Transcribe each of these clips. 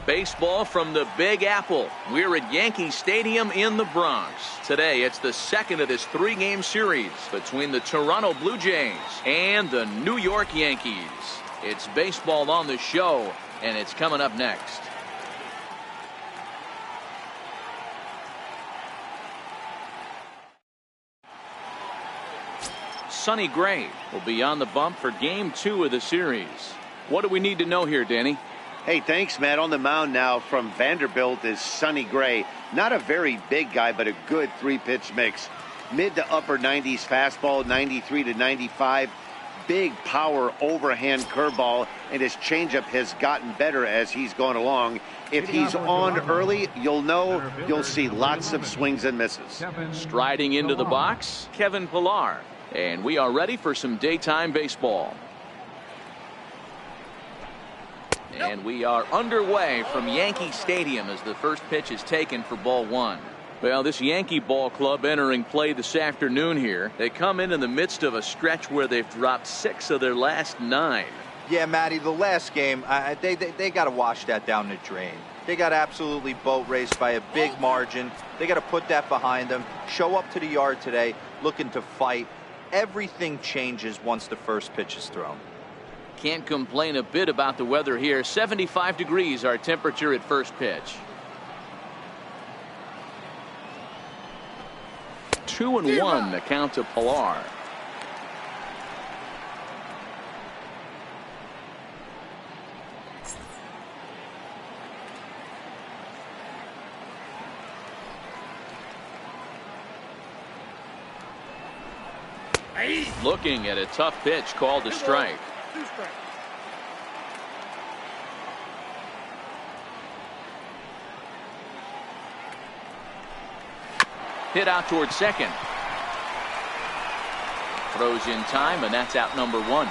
Baseball from the Big Apple. We're at Yankee Stadium in the Bronx. Today, it's the second of this three-game series between the Toronto Blue Jays and the New York Yankees. It's baseball on the show, and it's coming up next. Sonny Gray will be on the bump for Game 2 of the series. What do we need to know here, Danny? Hey, thanks, Matt. On the mound now from Vanderbilt is Sonny Gray. Not a very big guy, but a good three-pitch mix. Mid to upper 90s fastball, 93 to 95. Big power overhand curveball, and his changeup has gotten better as he's gone along. If he's on early, you'll see lots of swings and misses. Striding into the box, Kevin Pillar. And we are ready for some daytime baseball. And we are underway from Yankee Stadium as the first pitch is taken for ball one. Well, this Yankee ball club entering play this afternoon here. They come in the midst of a stretch where they've dropped 6 of their last 9. Yeah, Matty, the last game, they got to wash that down the drain. They got absolutely boat raced by a big margin. They got to put that behind them. Show up to the yard today looking to fight. Everything changes once the first pitch is thrown. Can't complain a bit about the weather here. 75 degrees our temperature at first pitch. 2-1 the count to Pillar. Looking at a tough pitch called a strike. Hit out towards second. Throws in time, and that's out number 1.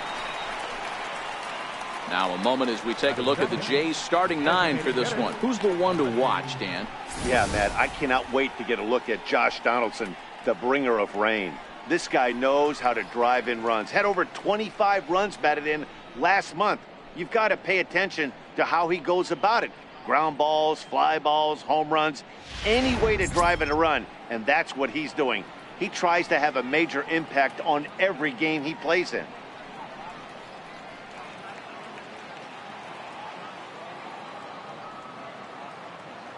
Now a moment as we take a look at the Jays starting 9 for this one. Who's the one to watch, Dan? Yeah, Matt, I cannot wait to get a look at Josh Donaldson, the bringer of rain. This guy knows how to drive in runs. Had over 25 runs batted in last month. You've got to pay attention to how he goes about it. Ground balls, fly balls, home runs, any way to drive in a run. And that's what he's doing. He tries to have a major impact on every game he plays in.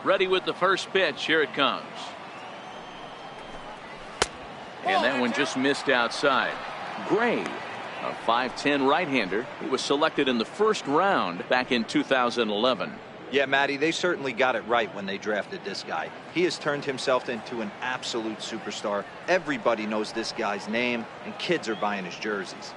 Ready with the first pitch. Here it comes. And that one just missed outside. Gray, a 5'10" right-hander. He was selected in the first round back in 2011. Yeah, Matty, they certainly got it right when they drafted this guy. He has turned himself into an absolute superstar. Everybody knows this guy's name, and kids are buying his jerseys.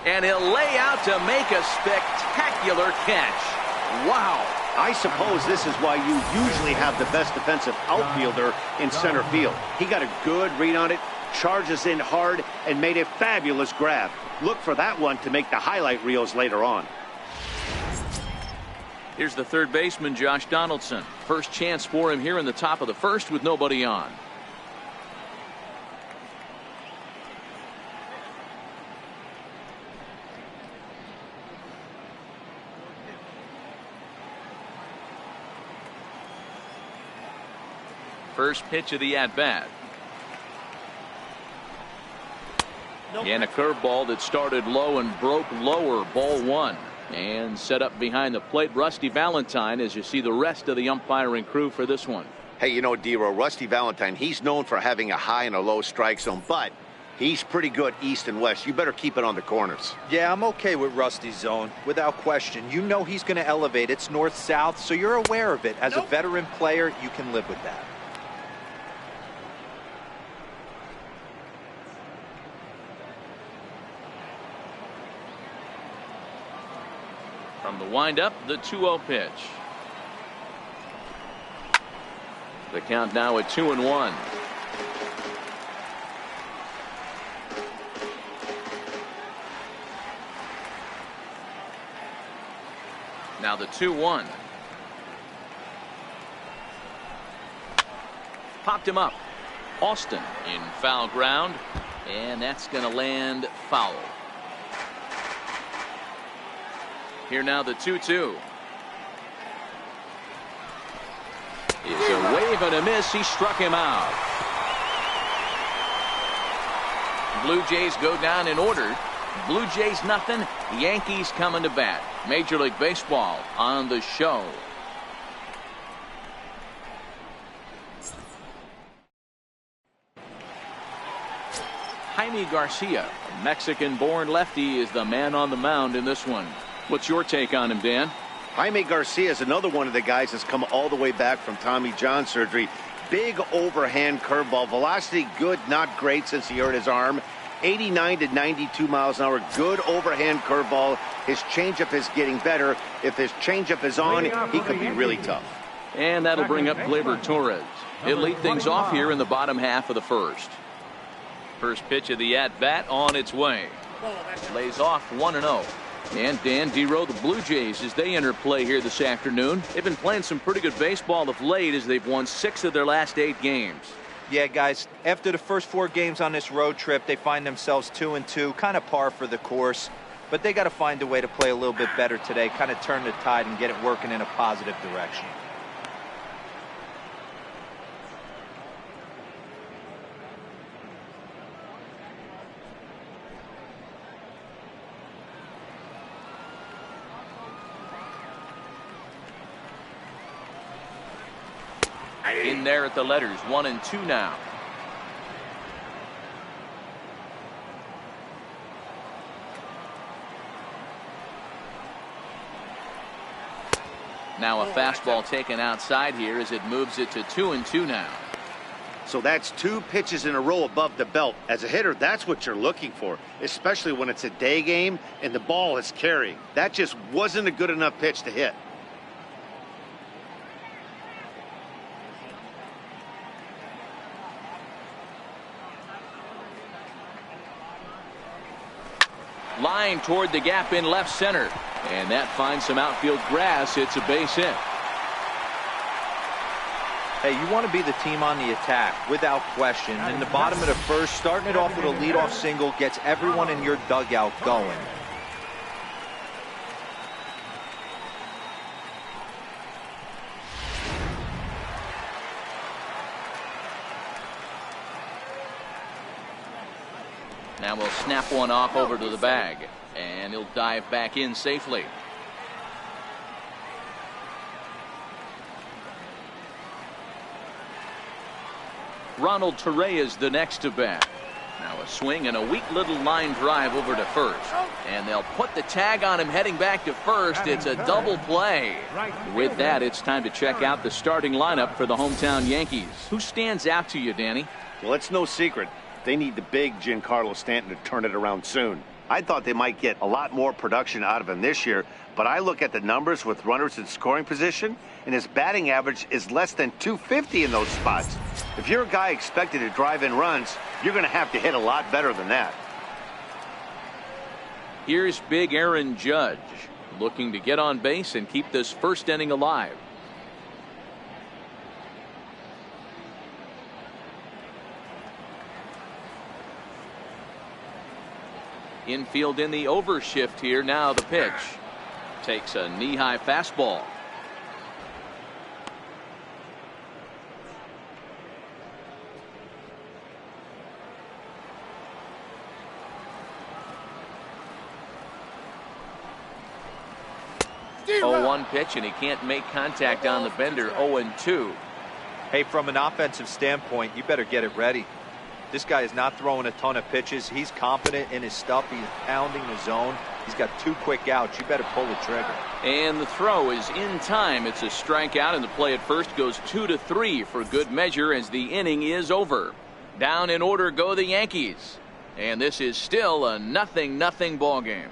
And he'll lay out to make a spectacular catch. Wow. I suppose this is why you usually have the best defensive outfielder in center field. He got a good read on it, charges in hard, and made a fabulous grab. Look for that one to make the highlight reels later on. Here's the third baseman, Josh Donaldson. First chance for him here in the top of the first with nobody on. First pitch of the at-bat. And a curveball that started low and broke lower. Ball 1. And set up behind the plate, Rusty Valentine, as you see the rest of the umpiring crew for this one. Hey, you know, Dero, Rusty Valentine, he's known for having a high and a low strike zone, but he's pretty good east and west. You better keep it on the corners. Yeah, I'm okay with Rusty's zone, without question. You know he's going to elevate. It's north-south, so you're aware of it. As a veteran player, you can live with that. From the windup, the 2-0 pitch. The count now at 2-1. Now the 2-1. Popped him up. Austin in foul ground, and that's going to land foul. Here now the 2-2. It's a wave and a miss. He struck him out. Blue Jays go down in order. Blue Jays nothing. Yankees coming to bat. Major League Baseball on the show. Jaime Garcia, a Mexican-born lefty, is the man on the mound in this one. What's your take on him, Dan? Jaime Garcia is another one of the guys that's come all the way back from Tommy John surgery. Big overhand curveball. Velocity good, not great since he hurt his arm. 89 to 92 miles an hour. Good overhand curveball. His changeup is getting better. If his changeup is on, he could be really tough. And that'll bring up Gleyber Torres. He'll lead things off here in the bottom half of the first. First pitch of the at-bat on its way. Lays off 1-0. And Dan Dero, the Blue Jays, as they enter play here this afternoon, they've been playing some pretty good baseball of late as they've won 6 of their last 8 games. Yeah, guys, after the first 4 games on this road trip, they find themselves 2-2, kind of par for the course. But they got to find a way to play a little bit better today, kind of turn the tide and get it working in a positive direction. In there at the letters, 1-2 now. Now a fastball taken outside here as it moves it to 2-2 now. So that's 2 pitches in a row above the belt. As a hitter, that's what you're looking for, especially when it's a day game and the ball is carrying. That just wasn't a good enough pitch to hit. Line toward the gap in left center. And that finds some outfield grass. It's a base hit. Hey, you want to be the team on the attack, without question. In the bottom of the first, starting it off with a leadoff single gets everyone in your dugout going. Now we'll snap one off over to the bag, and he'll dive back in safely. Ronald Torreyes the next to bat. Now a swing and a weak little line drive over to first. And they'll put the tag on him heading back to first. It's a double play. With that, it's time to check out the starting lineup for the hometown Yankees. Who stands out to you, Danny? Well, it's no secret. They need the big Giancarlo Stanton to turn it around soon. I thought they might get a lot more production out of him this year, but I look at the numbers with runners in scoring position, and his batting average is less than .250 in those spots. If you're a guy expected to drive in runs, you're going to have to hit a lot better than that. Here's big Aaron Judge, looking to get on base and keep this first inning alive. Infield in the overshift here. Now the pitch. Takes a knee-high fastball. Oh, 1 pitch, and he can't make contact on the bender. 0-2. Hey, from an offensive standpoint, you better get it ready. This guy is not throwing a ton of pitches. He's confident in his stuff. He's pounding the zone. He's got 2 quick outs. You better pull the trigger. And the throw is in time. It's a strikeout, and the play at first goes 2-3 for good measure as the inning is over. Down in order go the Yankees. And this is still a 0-0 ball game.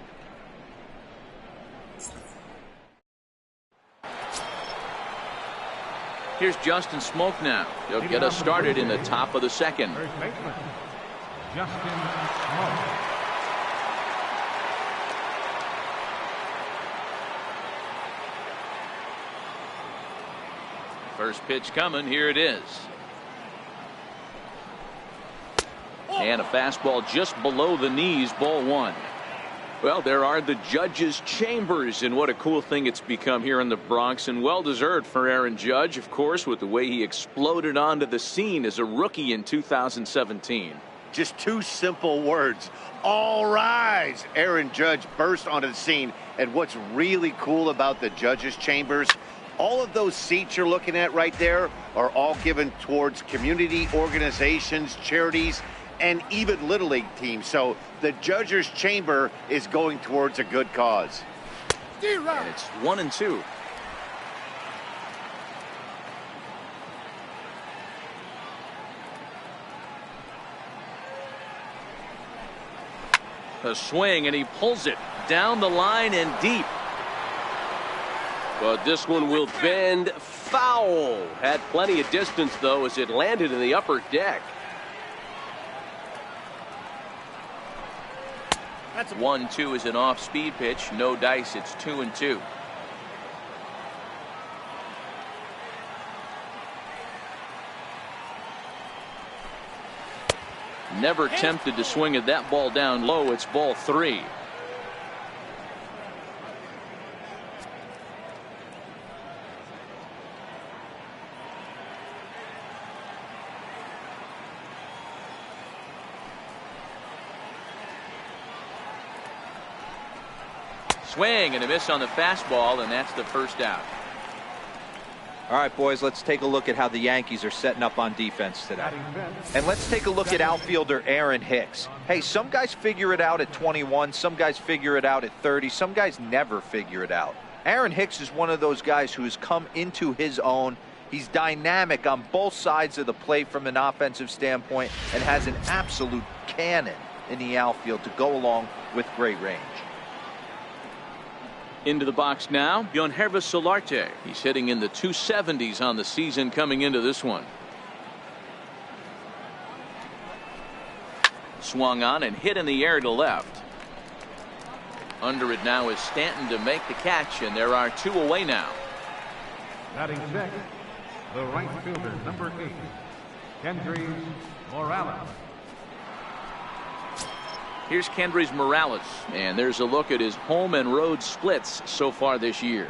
Here's Justin Smoak now. He'll get us started in the top of the second. First baseman, Justin Smoak. First pitch coming. Here it is. And a fastball just below the knees. Ball 1. Well, there are the judges' chambers, and what a cool thing it's become here in the Bronx, and well-deserved for Aaron Judge, of course, with the way he exploded onto the scene as a rookie in 2017. Just two simple words. All rise. Aaron Judge burst onto the scene, and what's really cool about the judges' chambers, all of those seats you're looking at right there are all given towards community organizations, charities, and even Little League teams. So the judges' chamber is going towards a good cause. And it's 1-2. A swing, and he pulls it down the line and deep. But this one will bend foul. Had plenty of distance, though, as it landed in the upper deck. 1-2 is an off-speed pitch. No dice. It's 2-2. Never tempted to swing at that ball down low. It's ball 3. Swing and a miss on the fastball, and that's the first out. All right, boys, let's take a look at how the Yankees are setting up on defense today. And let's take a look at outfielder Aaron Hicks. Hey, some guys figure it out at 21, some guys figure it out at 30, some guys never figure it out. Aaron Hicks is one of those guys who has come into his own. He's dynamic on both sides of the plate from an offensive standpoint and has an absolute cannon in the outfield to go along with great range. Into the box now, Bjornhervis Solarte. He's hitting in the 270s on the season coming into this one. Swung on and hit in the air to left. Under it now is Stanton to make the catch, and there are 2 away now. Batting second, the right fielder, number 8, Kendrys Morales. Here's Kendrys Morales, and there's a look at his home and road splits so far this year.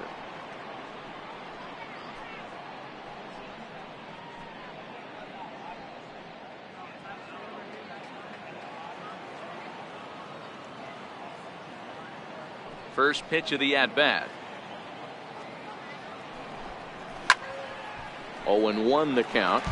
First pitch of the at-bat. 0-1 the count.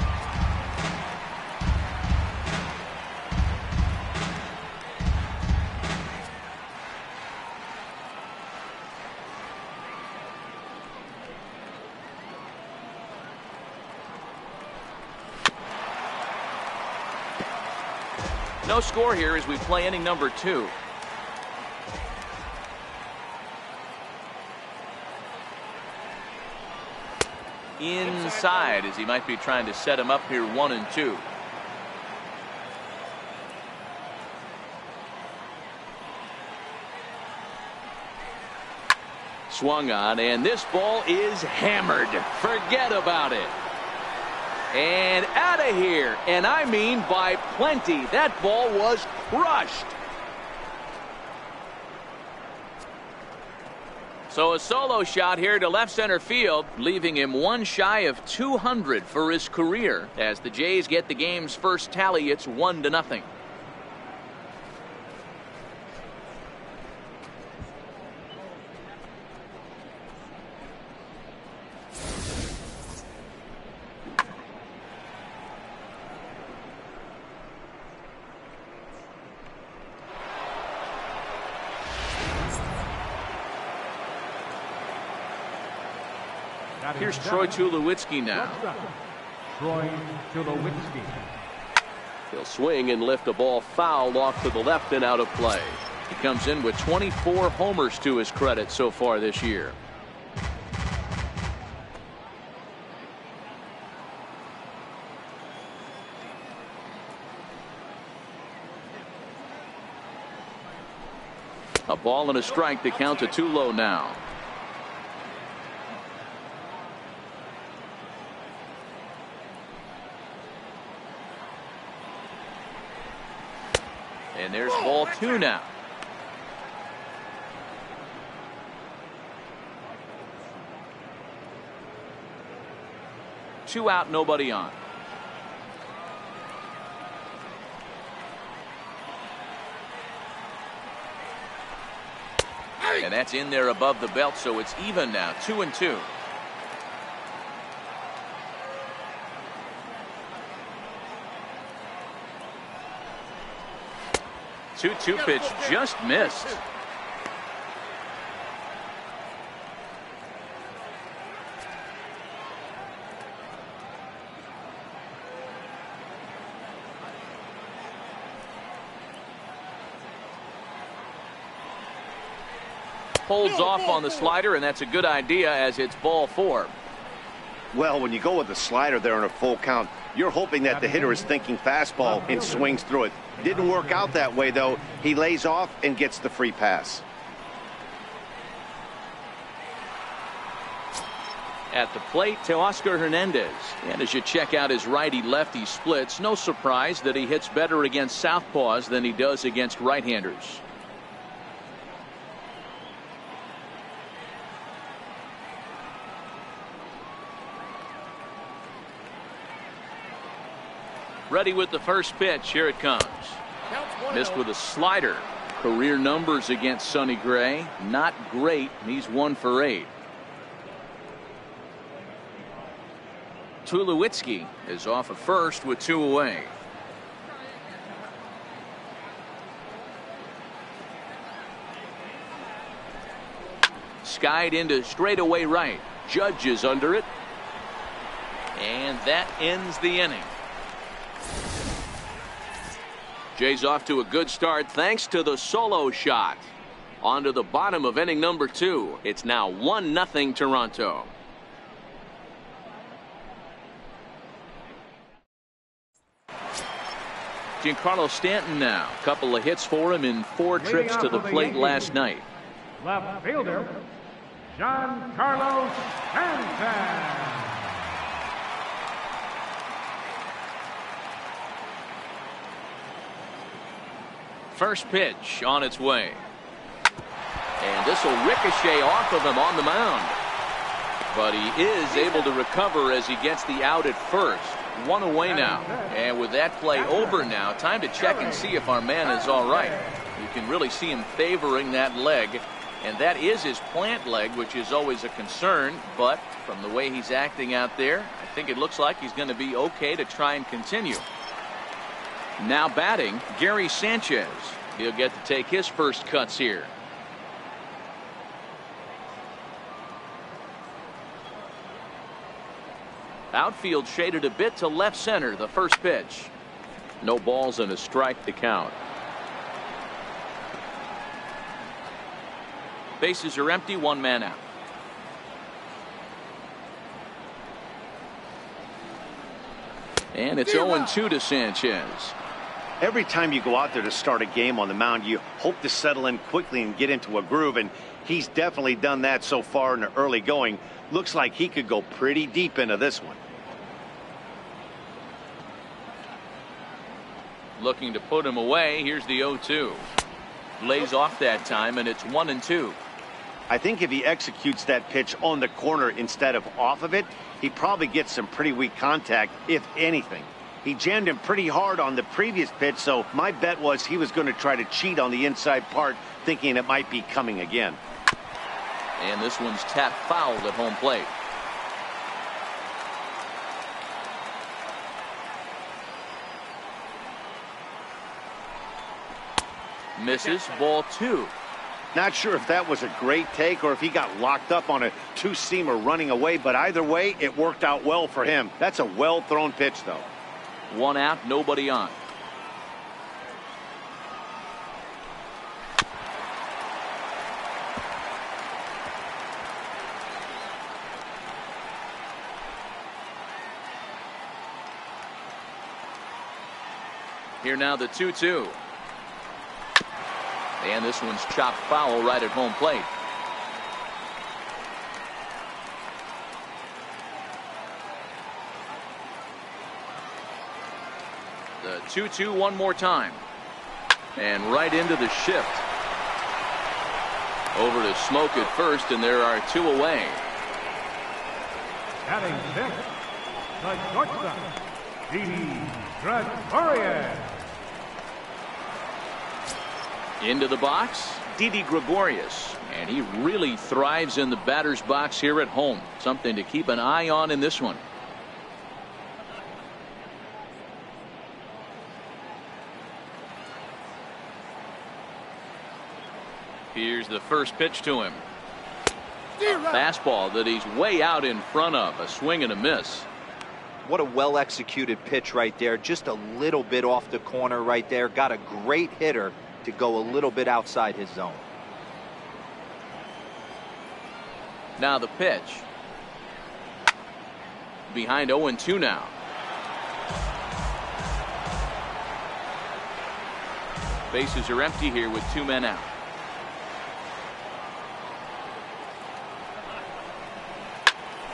No score here as we play inning number 2. Inside as he might be trying to set him up here 1-2. Swung on, and this ball is hammered. Forget about it. And out of here, and I mean by plenty. That ball was crushed. So a solo shot here to left center field, leaving him one shy of 200 for his career. As the Jays get the game's first tally, it's 1-0. Here's Troy Tulowitzki now. Troy Tulowitzki. He'll swing and lift a ball foul off to the left and out of play. He comes in with 24 homers to his credit so far this year. A ball and a strike to count to Tulo now. And there's ball 2 now. 2 out, nobody on. And that's in there above the belt, so it's even now, 2-2. Two pitch just missed. Pulls off on the slider, and that's a good idea as it's ball 4. Well, when you go with the slider there in a full count, you're hoping that the hitter is thinking fastball and swings through it. Didn't work out that way, though. He lays off and gets the free pass. At the plate, Teoscar Hernandez. And as you check out his righty-lefty splits, no surprise that he hits better against southpaws than he does against right-handers. Ready with the first pitch. Here it comes. Missed with a slider. Career numbers against Sonny Gray, not great. He's 1 for 8. Tulowitzki is off at first with 2 away. Skied into straightaway right. Judge is under it. And that ends the inning. Jay's off to a good start thanks to the solo shot. On to the bottom of inning number 2. It's now 1-0 Toronto. Giancarlo Stanton now. A couple of hits for him in 4 trips to the plate last night. Left fielder, Giancarlo Stanton. First pitch on its way. And this will ricochet off of him on the mound. But he is able to recover as he gets the out at first. 1 away now. And with that play over now, time to check and see if our man is all right. You can really see him favoring that leg. And that is his plant leg, which is always a concern. But from the way he's acting out there, I think it looks like he's going to be okay to try and continue. Now batting, Gary Sanchez. He'll get to take his first cuts here. Outfield shaded a bit to left center. The first pitch. No balls and a strike to count. Bases are empty. 1 man out. And it's 0-2 to Sanchez. Every time you go out there to start a game on the mound, you hope to settle in quickly and get into a groove, and he's definitely done that so far in the early going. Looks like he could go pretty deep into this one. Looking to put him away. Here's the 0-2. Lays off that time, and it's 1-2. I think if he executes that pitch on the corner instead of off of it, he probably gets some pretty weak contact, if anything. He jammed him pretty hard on the previous pitch, so my bet was he was going to try to cheat on the inside part, thinking it might be coming again. And this one's tapped foul at home plate. Misses, ball 2. Not sure if that was a great take or if he got locked up on a 2-seamer running away, but either way, it worked out well for him. That's a well-thrown pitch, though. 1 out, nobody on. Here now the 2-2. And this one's chopped foul right at home plate. The 2-2 one more time. And right into the shift. Over to Smoke at first, and there are 2 away. Batting 6, the shortstop, Didi Gregorius. Into the box, Didi Gregorius. And he really thrives in the batter's box here at home. Something to keep an eye on in this one. Here's the first pitch to him. Fastball that he's way out in front of. A swing and a miss. What a well executed pitch right there. Just a little bit off the corner right there. Got a great hitter to go a little bit outside his zone. Now the pitch. Behind 0-2 now. Bases are empty here with 2 men out.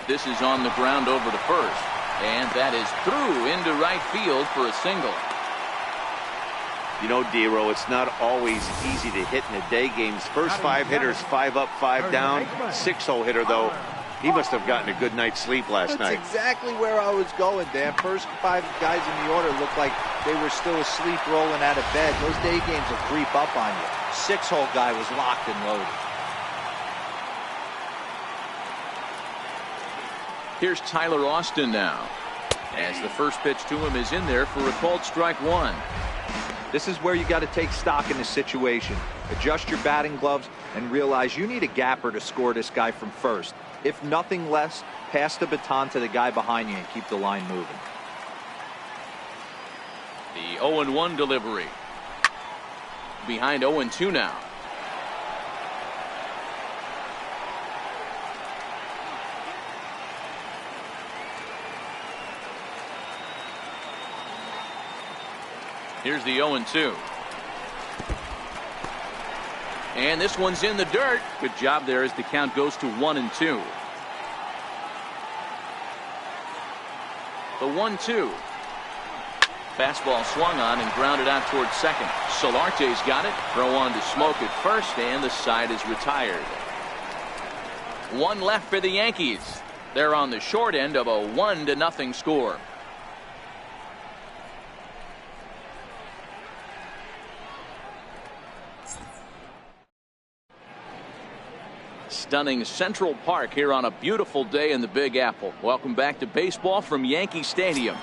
This is on the ground over to first. And that is through into right field for a single. You know, Dero, it's not always easy to hit in the day games. First 5 hitters, 5 up, 5 down. 6-hole hitter, though, he must have gotten a good night's sleep last night. That's exactly where I was going, Dan. First 5 guys in the order looked like they were still asleep rolling out of bed. Those day games will creep up on you. 6-hole guy was locked and loaded. Here's Tyler Austin now, as the first pitch to him is in there for a called strike 1. This is where you got to take stock in the situation. Adjust your batting gloves and realize you need a gapper to score this guy from first. If nothing less, pass the baton to the guy behind you and keep the line moving. The 0-1 delivery. Behind 0-2 now. Here's the 0-2. And this one's in the dirt. Good job there as the count goes to 1-2. The 1-2. Fastball swung on and grounded out towards second. Solarte's got it. Throw on to Smoke at first, and the side is retired. 1 left for the Yankees. They're on the short end of a 1-0 score. Stunning Central Park here on a beautiful day in the Big Apple. Welcome back to baseball from Yankee Stadium.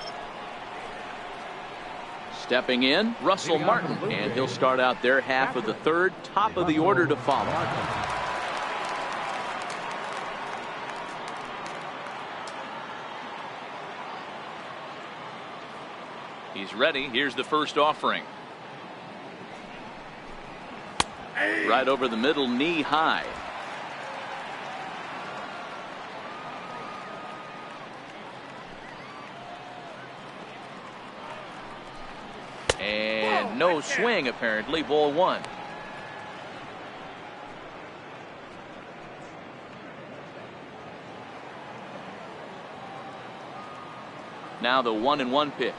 Stepping in, Russell Martin, and he'll start out their half of the third, top of the order to follow. He's ready. Here's the first offering. Right over the middle, knee high. And no swing, apparently. Ball 1. Now the 1-1 pitch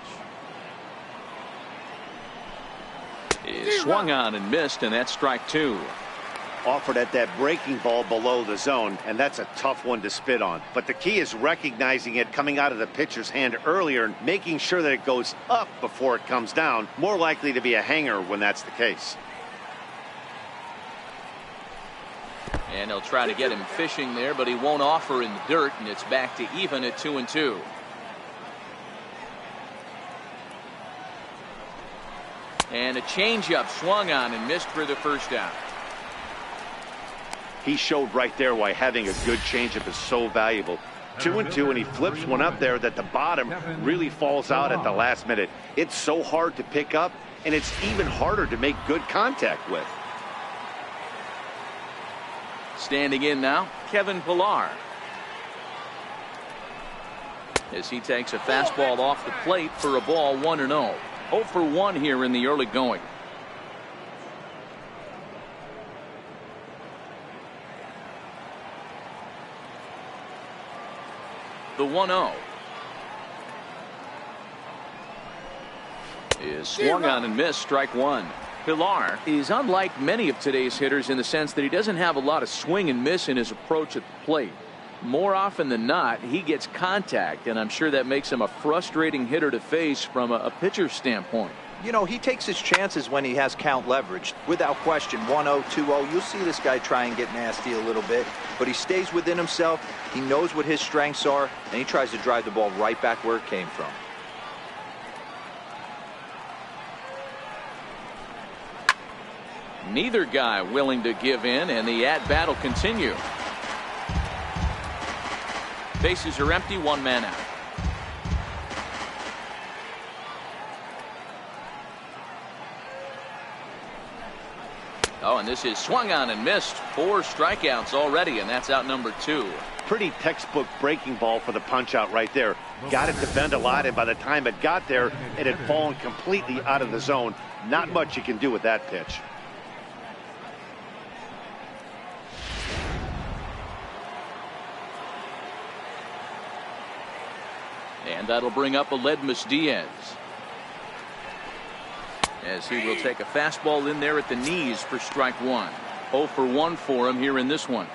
is swung on and missed, and that's strike 2. Offered at that breaking ball below the zone, and that's a tough one to spit on. But the key is recognizing it coming out of the pitcher's hand earlier and making sure that it goes up before it comes down. More likely to be a hanger when that's the case. And he'll try to get him fishing there, but he won't offer in the dirt, and it's back to even at 2-2. And a changeup swung on and missed for the first down. He showed right there why having a good changeup is so valuable. 2-2, and he flips one up there that the bottom really falls out at the last minute. It's so hard to pick up, and it's even harder to make good contact with. Standing in now, Kevin Pillar. As he takes a fastball off the plate for a ball 1-0. 0 for 1 here in the early going. The 1-0 is swung on and missed, strike 1. Pillar is unlike many of today's hitters in the sense that he doesn't have a lot of swing and miss in his approach at the plate. More often than not, he gets contact, and I'm sure that makes him a frustrating hitter to face from a pitcher's standpoint. You know, he takes his chances when he has count leverage. Without question, 1-0, 2-0, you'll see this guy try and get nasty a little bit, but he stays within himself. He knows what his strengths are, and he tries to drive the ball right back where it came from. Neither guy willing to give in, and the at-bat will continue. Bases are empty, one man out. Oh, and this is swung on and missed. 4 strikeouts already, and that's out number 2. Pretty textbook breaking ball for the punch out right there. Got it to bend a lot, and by the time it got there, it had fallen completely out of the zone. Not much you can do with that pitch. And that'll bring up Aledmys Diaz, as he will take a fastball in there at the knees for strike 1. 0 for 1 for him here in this one.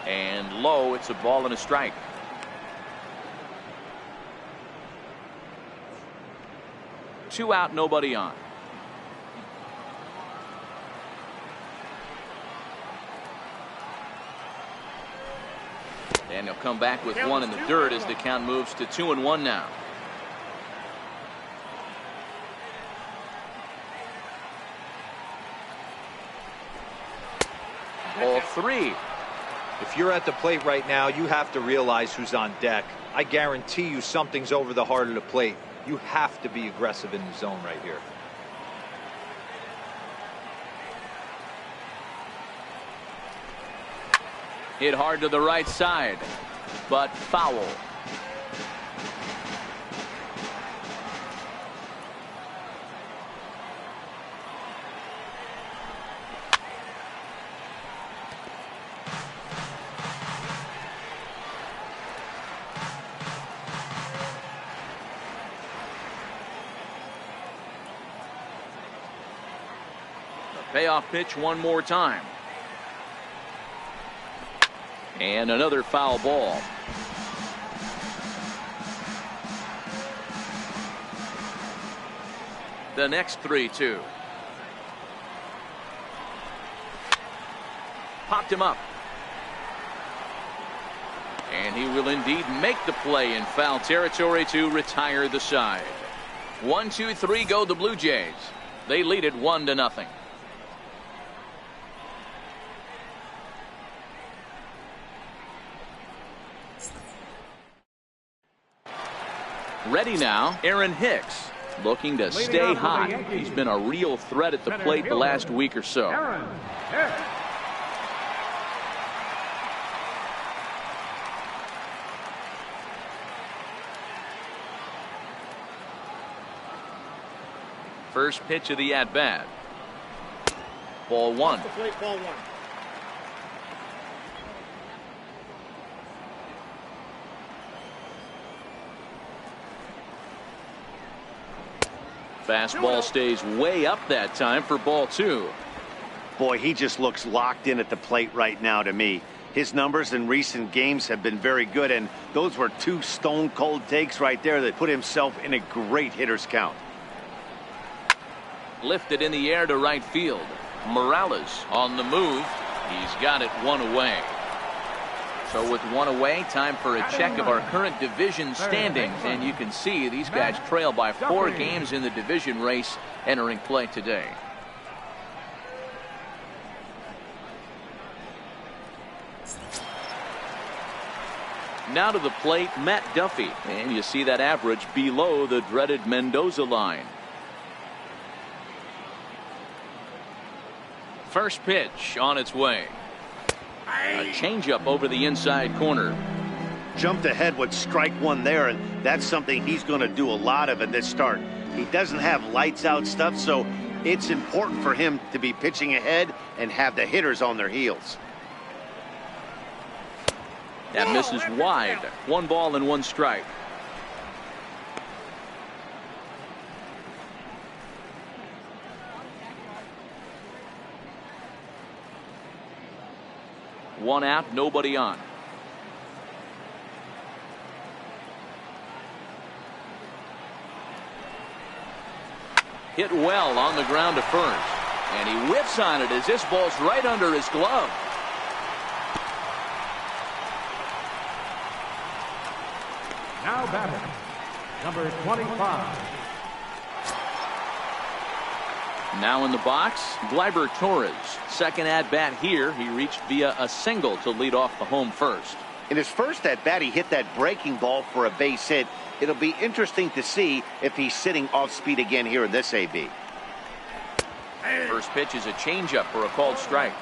And low, it's a ball and a strike. Two out, nobody on. And he'll come back with one in the dirt as the count moves to 2-1 now. Ball 3. If you're at the plate right now, you have to realize who's on deck. I guarantee you something's over the heart of the plate. You have to be aggressive in the zone right here. Hit hard to the right side, but foul. Payoff pitch one more time. And another foul ball. The next 3-2. Popped him up. And he will indeed make the play in foul territory to retire the side. 1-2-3 go the Blue Jays. They lead it 1-0. Ready now, Aaron Hicks, looking to stay hot. He's been a real threat at the plate the last week or so. Aaron Hicks. First pitch of the at-bat. Ball 1. Ball 1. Fastball stays way up that time for ball 2. Boy, he just looks locked in at the plate right now to me. His numbers in recent games have been very good, and those were 2 stone-cold takes right there that put himself in a great hitter's count. Lifted in the air to right field. Morales on the move. He's got it 1 away. So with 1 away, time for a check of our current division standings. And you can see these guys trail by 4 games in the division race entering play today. Now to the plate, Matt Duffy. And you see that average below the dreaded Mendoza line. First pitch on its way. A changeup over the inside corner. Jumped ahead with strike 1 there, and that's something he's going to do a lot of in this start. He doesn't have lights out stuff, so it's important for him to be pitching ahead and have the hitters on their heels. That misses wide. 1 ball and 1 strike. One out, nobody on. Hit well on the ground to first. And he whips on it as this ball's right under his glove. Now batting, number 25. Now in the box, Gleyber Torres. Second at bat here. He reached via a single to lead off the home first. In his first at bat, he hit that breaking ball for a base hit. It'll be interesting to see if he's sitting off speed again here in this AB. First pitch is a changeup for a called strike.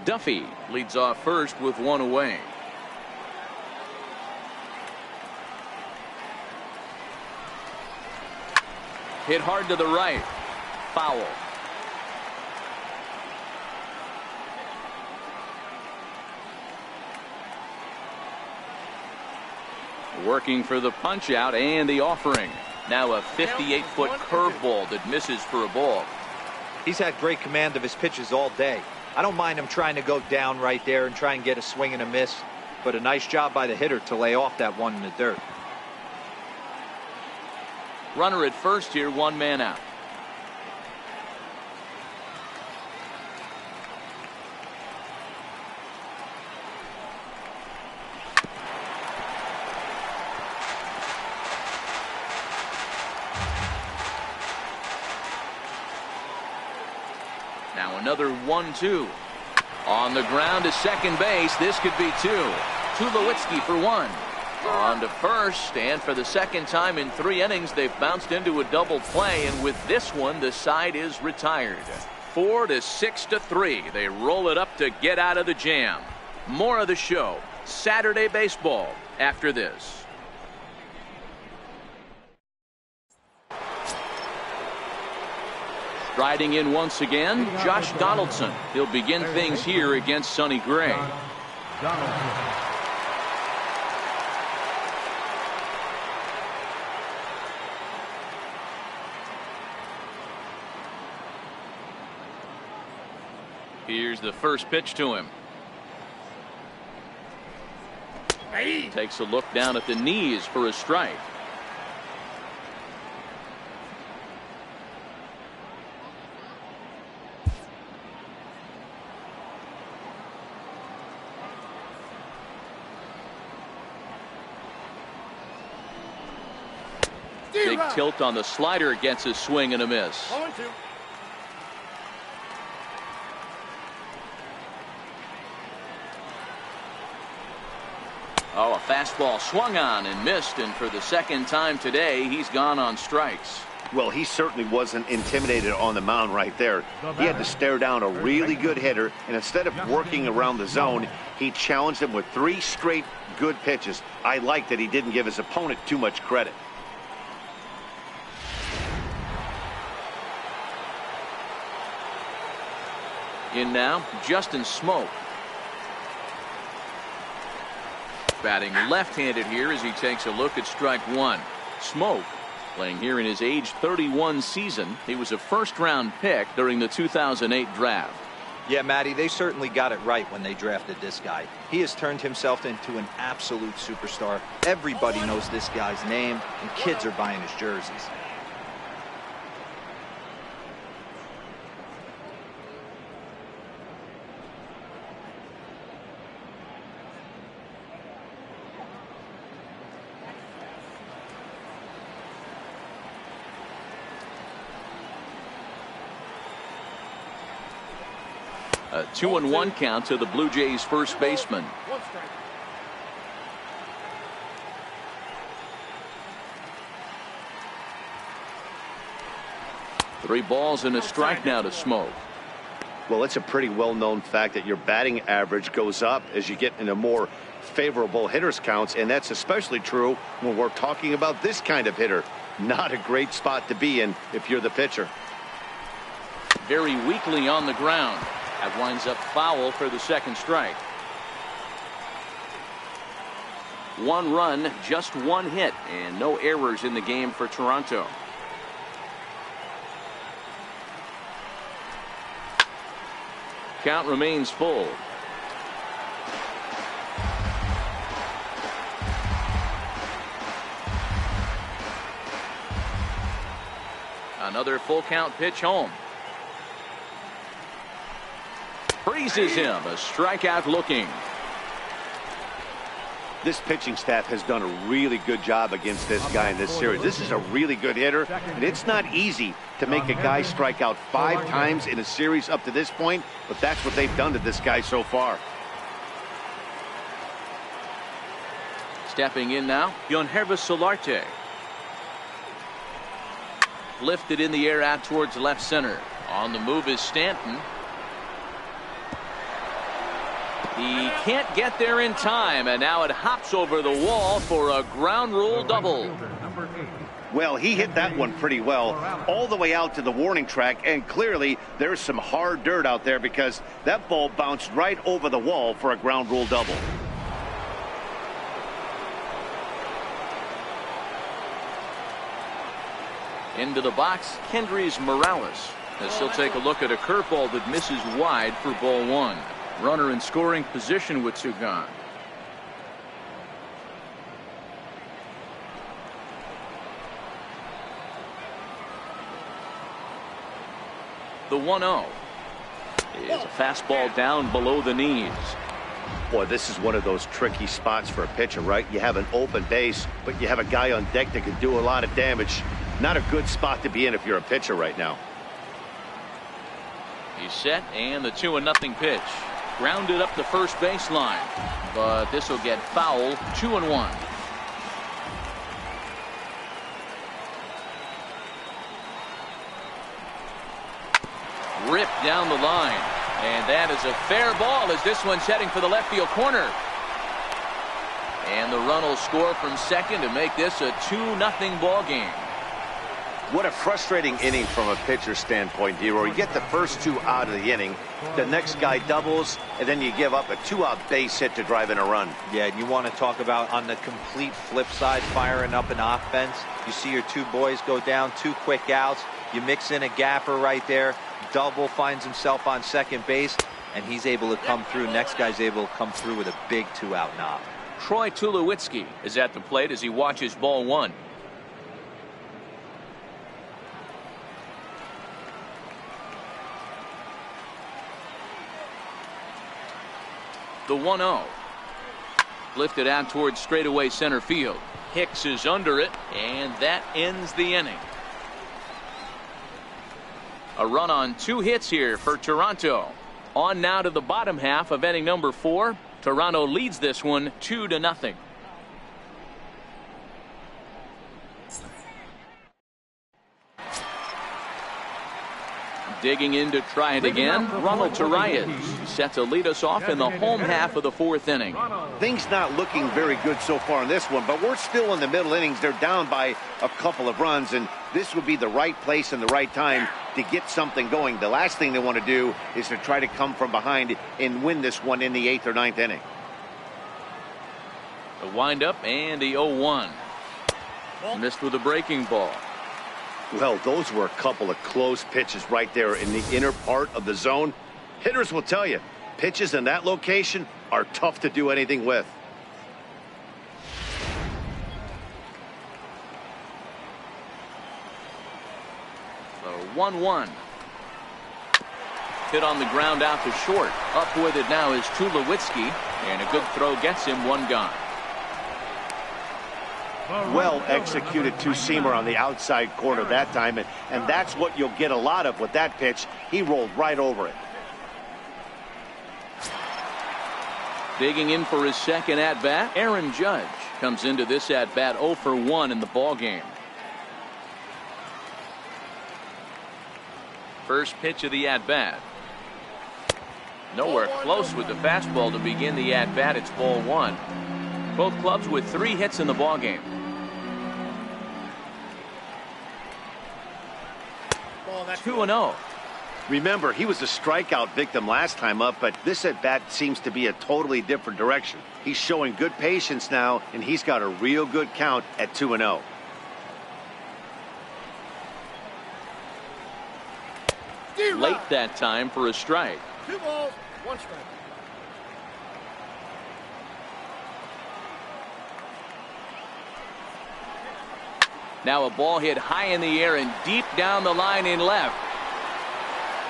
Duffy leads off first with 1 away. Hit hard to the right. Foul. Working for the punch out and the offering. Now a 58-foot curveball that misses for a ball. He's had great command of his pitches all day. I don't mind him trying to go down right there and try and get a swing and a miss, but a nice job by the hitter to lay off that one in the dirt. Runner at first here, 1 man out. Now another 1-2. On the ground to second base. This could be 2. Tulowitzki for 1. On to first, and for the second time in 3 innings, they've bounced into a double play, and with this one, the side is retired. 4-6-3. They roll it up to get out of the jam. More of the show, Saturday baseball, after this. Riding in once again, Josh Donaldson. He'll begin things here against Sonny Gray. Here's the first pitch to him. Takes a look down at the knees for a strike. Big tilt on the slider, gets a swing and a miss. Oh, a fastball swung on and missed, and for the second time today, he's gone on strikes. Well, he certainly wasn't intimidated on the mound right there. He had to stare down a really good hitter, and instead of working around the zone, he challenged him with 3 straight good pitches. I like that he didn't give his opponent too much credit. In now, Justin Smoak. Batting left-handed here as he takes a look at strike 1. Smoak playing here in his age 31 season. He was a first-round pick during the 2008 draft. Yeah, Matty, they certainly got it right when they drafted this guy. He has turned himself into an absolute superstar. Everybody knows this guy's name, and kids are buying his jerseys. A 2-1 count to the Blue Jays first baseman. Three balls and a strike now to Smoak. Well, it's a pretty well-known fact that your batting average goes up as you get into more favorable hitters counts, and that's especially true when we're talking about this kind of hitter. Not a great spot to be in if you're the pitcher. Very weakly on the ground. That winds up foul for the second strike. 1 run, just 1 hit, and no errors in the game for Toronto. Count remains full. Another full count pitch home. Freezes him. A strikeout looking. This pitching staff has done a really good job against this guy in this series. This is a really good hitter, and it's not easy to make a guy strike out 5 times in a series up to this point, but that's what they've done to this guy so far. Stepping in now, Yonhervis Solarte. Lifted in the air out towards left center. On the move is Stanton. He can't get there in time, and now it hops over the wall for a ground rule double. Well, he hit that one pretty well all the way out to the warning track, and clearly there's some hard dirt out there because that ball bounced right over the wall for a ground rule double. Into the box, Kendrys Morales, as he'll take a look at a curveball that misses wide for ball 1. Runner in scoring position with 2 gone. The 1-0 is a fastball down below the knees. Boy, this is one of those tricky spots for a pitcher, right? You have an open base, but you have a guy on deck that can do a lot of damage. Not a good spot to be in if you're a pitcher right now. He's set, and the 2-0 pitch. Grounded up the first baseline, but this will get foul. 2-1. Ripped down the line, and that is a fair ball as this one's heading for the left field corner. And the run will score from second to make this a 2-0 ball game. What a frustrating inning from a pitcher standpoint, Dero. You get the first 2 out of the inning, the next guy doubles, and then you give up a 2-out base hit to drive in a run. Yeah, and you want to talk about on the complete flip side, firing up an offense. You see your 2 boys go down, 2 quick outs. You mix in a gapper right there. Double finds himself on second base, and he's able to come through. Next guy's able to come through with a big 2-out knock. Troy Tulowitzki is at the plate as he watches ball 1. The 1-0. Lifted out towards straightaway center field. Hicks is under it, and that ends the inning. A run on 2 hits here for Toronto. On now to the bottom half of inning number 4. Toronto leads this one 2-0. Digging in to try it again, Ronald Torreyes set to lead us off in the home half of the 4th inning. Things not looking very good so far in this one, but we're still in the middle innings. They're down by a couple of runs, and this would be the right place and the right time to get something going. The last thing they want to do is to try to come from behind and win this one in the 8th or 9th inning. The windup and the 0-1. Missed with a breaking ball. Well, those were a couple of close pitches right there in the inner part of the zone. Hitters will tell you, pitches in that location are tough to do anything with. The 1-1. Hit on the ground out to short. Up with it now is Tulowitzki, and a good throw gets him 1 gone. Well executed 2-seamer on the outside corner that time, and that's what you'll get a lot of with that pitch. He rolled right over it. Digging in for his second at-bat, Aaron Judge comes into this at-bat 0 for 1 in the ball game. First pitch of the at-bat. Nowhere close with the fastball to begin the at-bat. It's ball 1. Both clubs with 3 hits in the ball game. 2-0. Remember, he was a strikeout victim last time up, but this at-bat seems to be a totally different direction. He's showing good patience now, and he's got a real good count at 2-0. Late that time for a strike. 2 balls, 1 strike. Now a ball hit high in the air and deep down the line in left.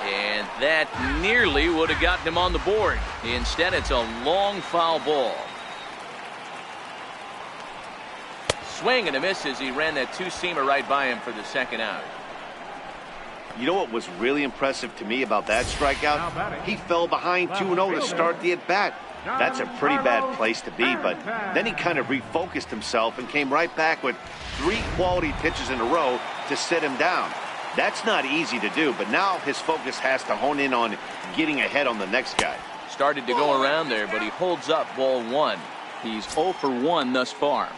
And that nearly would have gotten him on the board. Instead, it's a long foul ball. Swing and a miss as he ran that two-seamer right by him for the second out. You know what was really impressive to me about that strikeout? He fell behind 2-0 to start the at-bat. That's a pretty bad place to be, but then he kind of refocused himself and came right back with 3 quality pitches in a row to sit him down. That's not easy to do, but now his focus has to hone in on getting ahead on the next guy. Started to go around there, but he holds up ball 1. He's 0 for 1 thus far.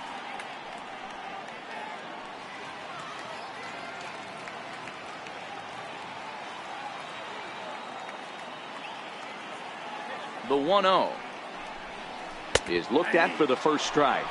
The 1-0 is looked at for the first strike.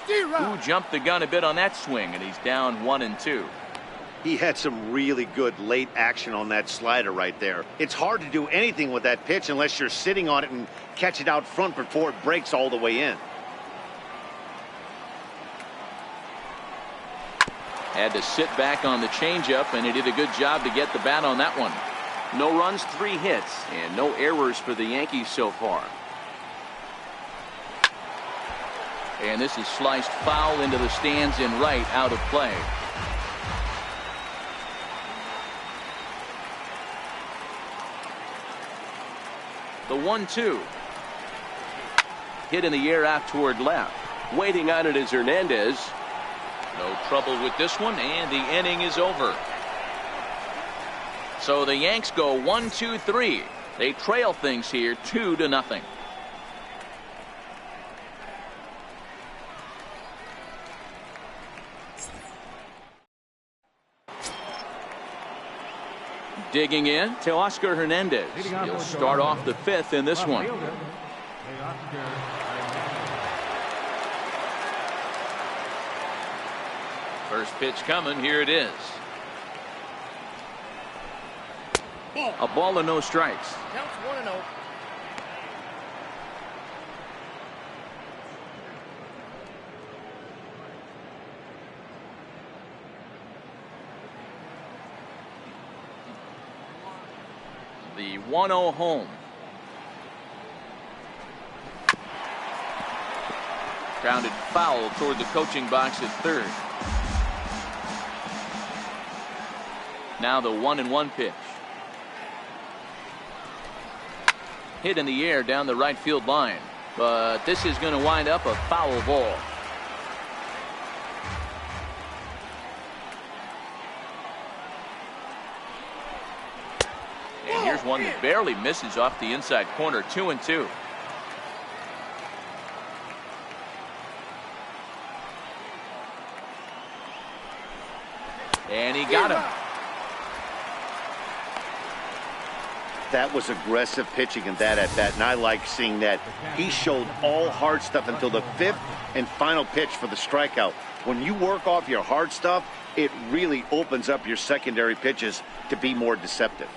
Who jumped the gun a bit on that swing, and he's down 1-2. He had some really good late action on that slider right there. It's hard to do anything with that pitch unless you're sitting on it and catch it out front before it breaks all the way in. Had to sit back on the changeup, and he did a good job to get the bat on that one. No runs, 3 hits, and no errors for the Yankees so far. And this is sliced foul into the stands in right, out of play. The 1-2. Hit in the air out toward left. Waiting on it is Hernandez. No trouble with this one, and the inning is over. So the Yanks go 1-2-3. They trail things here 2-0. Digging in to Oscar Hernandez. He'll start off the 5th in this one. First pitch coming. Here it is. A ball and no strikes. Counts 1-0. The 1-0 home. Grounded foul toward the coaching box at third. Now the 1-1 pitch. Hit in the air down the right field line, but this is going to wind up a foul ball. And here's one that barely misses off the inside corner. 2-2. And he got him. That was aggressive pitching in that at bat, and I like seeing that. He showed all hard stuff until the 5th and final pitch for the strikeout. When you work off your hard stuff, it really opens up your secondary pitches to be more deceptive.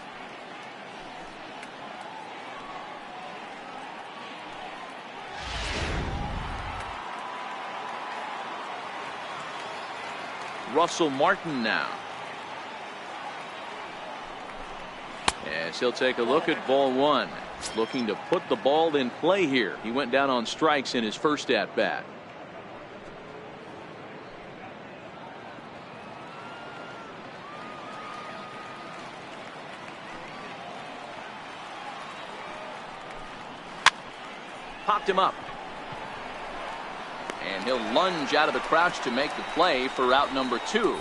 Russell Martin now. As he'll take a look at ball 1. Looking to put the ball in play here. He went down on strikes in his first at bat. Popped him up. And he'll lunge out of the crouch to make the play for out number 2.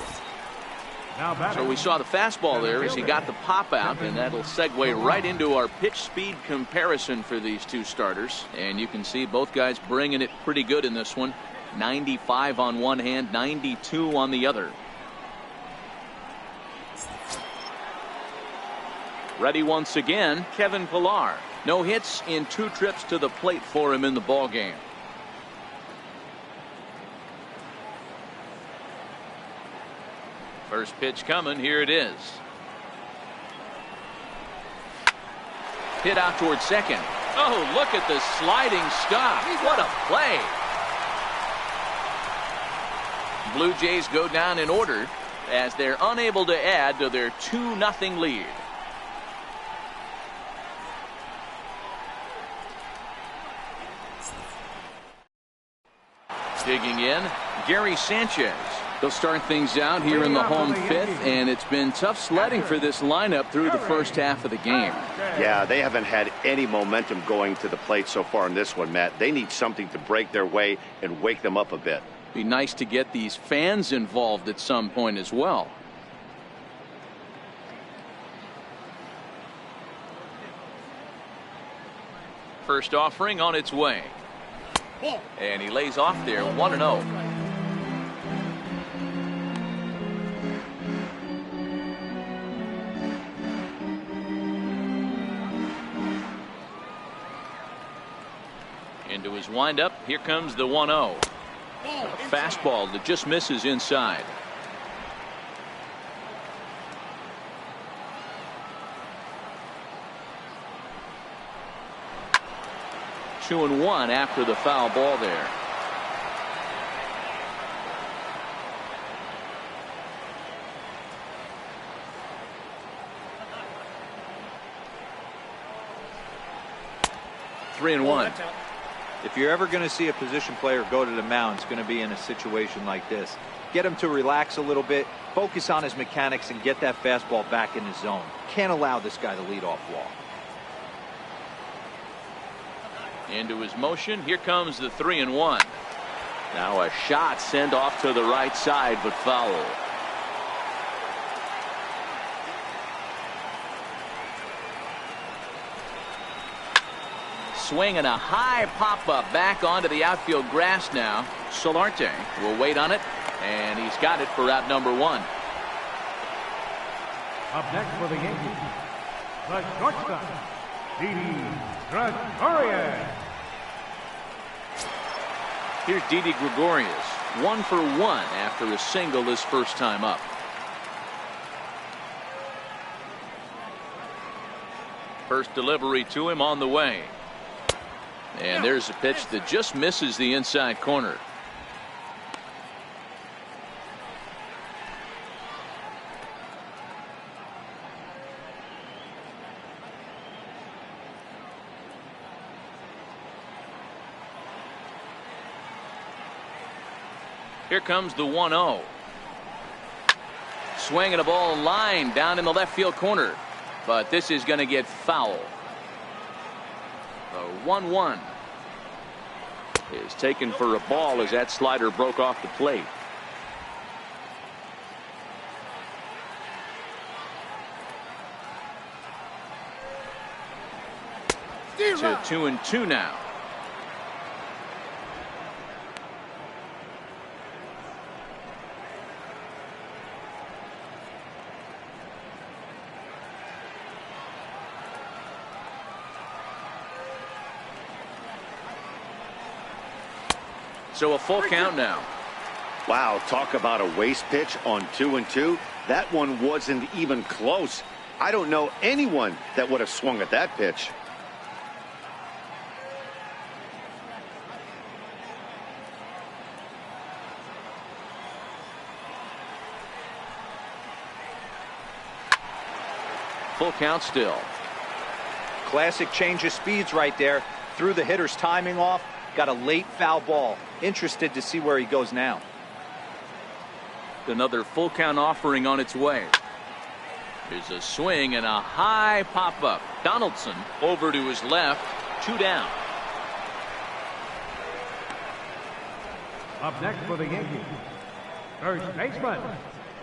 So we saw the fastball there as he got the pop out, and that'll segue right into our pitch speed comparison for these two starters. And you can see both guys bringing it pretty good in this one. 95 on one hand, 92 on the other. Ready once again, Kevin Pillar. No hits in 2 trips to the plate for him in the ballgame. First pitch coming. Here it is. Hit out towards second. Oh, look at the sliding stop. What a play. Blue Jays go down in order as they're unable to add to their 2-0 lead. Digging in, Gary Sanchez. They'll start things out here in the home 5th, and it's been tough sledding for this lineup through the first half of the game. Yeah, they haven't had any momentum going to the plate so far in this one, Matt. They need something to break their way and wake them up a bit. Be nice to get these fans involved at some point as well. First offering on its way. And he lays off there, 1-0. Into his windup, here comes the 1-0. A fastball that just misses inside. Two and one after the foul ball there. Three and one. If you're ever going to see a position player go to the mound, it's going to be in a situation like this. Get him to relax a little bit, focus on his mechanics, and get that fastball back in his zone. Can't allow this guy to lead off walk. Into his motion, here comes the 3-1. Now a shot sent off to the right side, but foul. Swing and a high pop-up back onto the outfield grass now. Solarte will wait on it, and he's got it for out number 1. Up next for the Yankees, the shortstop, Didi Gregorius. Here's Didi Gregorius, 1 for 1 after a single his first time up. First delivery to him on the way. And there's a pitch that just misses the inside corner. Here comes the 1-0. Swinging a ball line down in the left field corner. But this is going to get foul. The 1-1 is taken for a ball as that slider broke off the plate. To 2-2 now. So a full count now. Wow, talk about a waste pitch on 2-2. That one wasn't even close. I don't know anyone that would have swung at that pitch. Full count still. Classic change of speeds right there. Threw the hitter's timing off. Got a late foul ball. Interested to see where he goes now. Another full count offering on its way. There's a swing and a high pop up. Donaldson over to his left. 2 down. Up next for the Yankees, first baseman,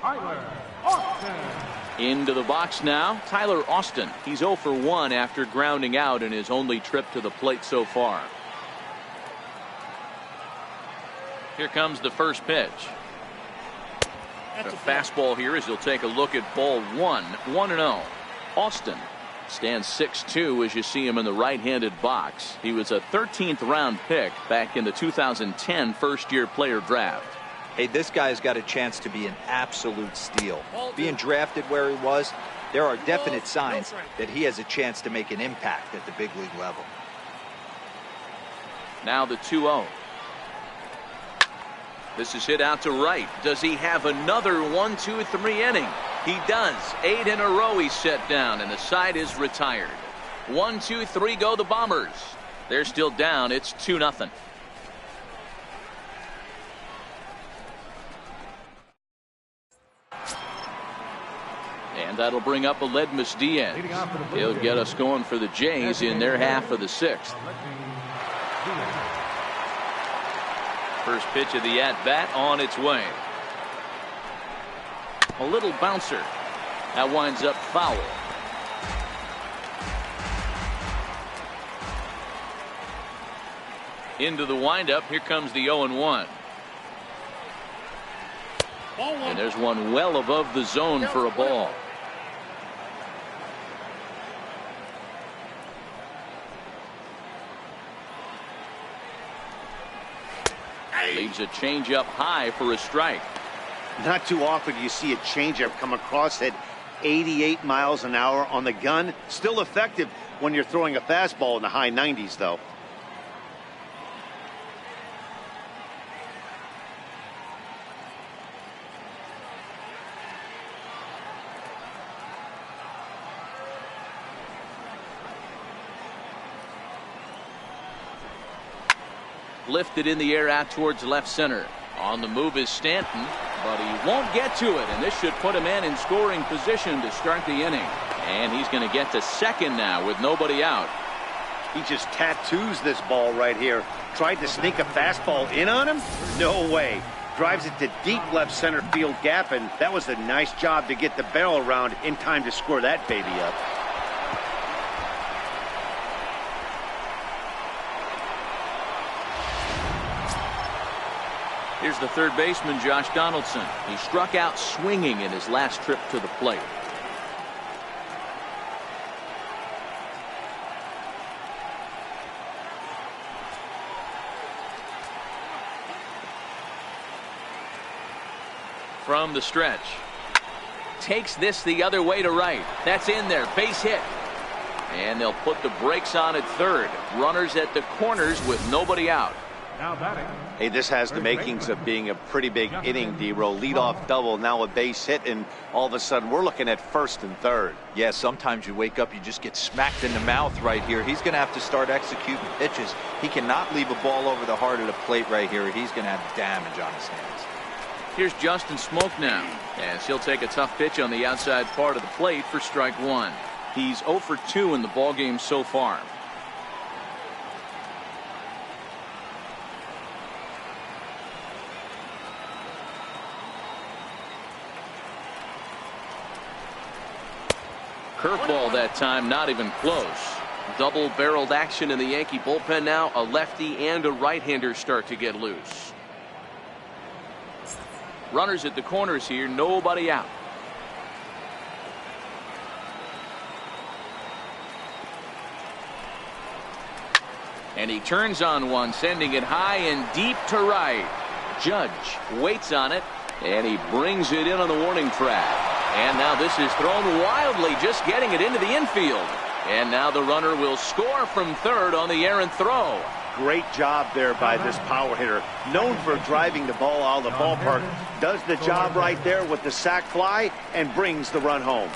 Tyler Austin. Into the box now, Tyler Austin. He's 0 for 1 after grounding out in his only trip to the plate so far. Here comes the first pitch. A fastball here as he'll take a look at ball 1-0. Austin stands 6'2" as you see him in the right-handed box. He was a 13th round pick back in the 2010 first-year player draft. Hey, this guy's got a chance to be an absolute steal. Being drafted where he was, there are definite signs that he has a chance to make an impact at the big league level. Now the 2-0. This is hit out to right. Does he have another 1-2-3 inning? He does. 8 in a row he's set down, and the side is retired. 1-2-3 go the Bombers. They're still down. It's 2-0. And that'll bring up Aledmus Diaz. He'll get us going for the Jays in their half of the 6th. First pitch of the at-bat on its way. A little bouncer. That winds up foul. Into the windup. Here comes the 0-1. And there's one well above the zone for a ball. Leaves a changeup high for a strike. Not too often do you see a changeup come across at 88 miles an hour on the gun. Still effective when you're throwing a fastball in the high 90s, though. Lifted in the air out towards left center. On the move is Stanton, but he won't get to it, and this should put a man in scoring position to start the inning. And he's going to get to second now with nobody out. He just tattoos this ball right here. Tried to sneak a fastball in on him? No way. Drives it to deep left center field gap, and that was a nice job to get the barrel around in time to score that baby up. Here's the third baseman, Josh Donaldson. He struck out swinging in his last trip to the plate. From the stretch. Takes this the other way to right. That's in there. Base hit. And they'll put the brakes on at third. Runners at the corners with nobody out. Now batting. Hey, this has the makings of being a pretty big inning, D-Row. Leadoff double, now a base hit, and all of a sudden we're looking at first and third. Yeah, sometimes you wake up, you just get smacked in the mouth right here. He's going to have to start executing pitches. He cannot leave a ball over the heart of the plate right here. He's going to have damage on his hands. Here's Justin Smoke now, as he'll take a tough pitch on the outside part of the plate for strike one. He's 0 for 2 in the ballgame so far. Curveball that time, not even close. Double-barreled action in the Yankee bullpen now. A lefty and a right-hander start to get loose. Runners at the corners here, nobody out. And he turns on one, sending it high and deep to right. Judge waits on it, and he brings it in on the warning track. And now this is thrown wildly, just getting it into the infield. And now the runner will score from third on the errant throw. Great job there by this power hitter. Known for driving the ball out of the ballpark. Does the job right there with the sac fly and brings the run home.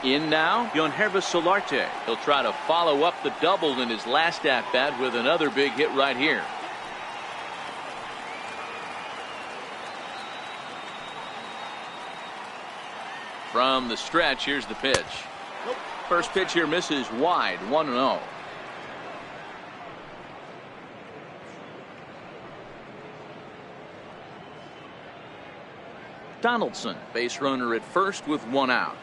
In now, Yonhervis Solarte. He'll try to follow up the double in his last at-bat with another big hit right here. From the stretch, here's the pitch. First pitch here misses wide, 1-0. Donaldson, base runner at first with one out.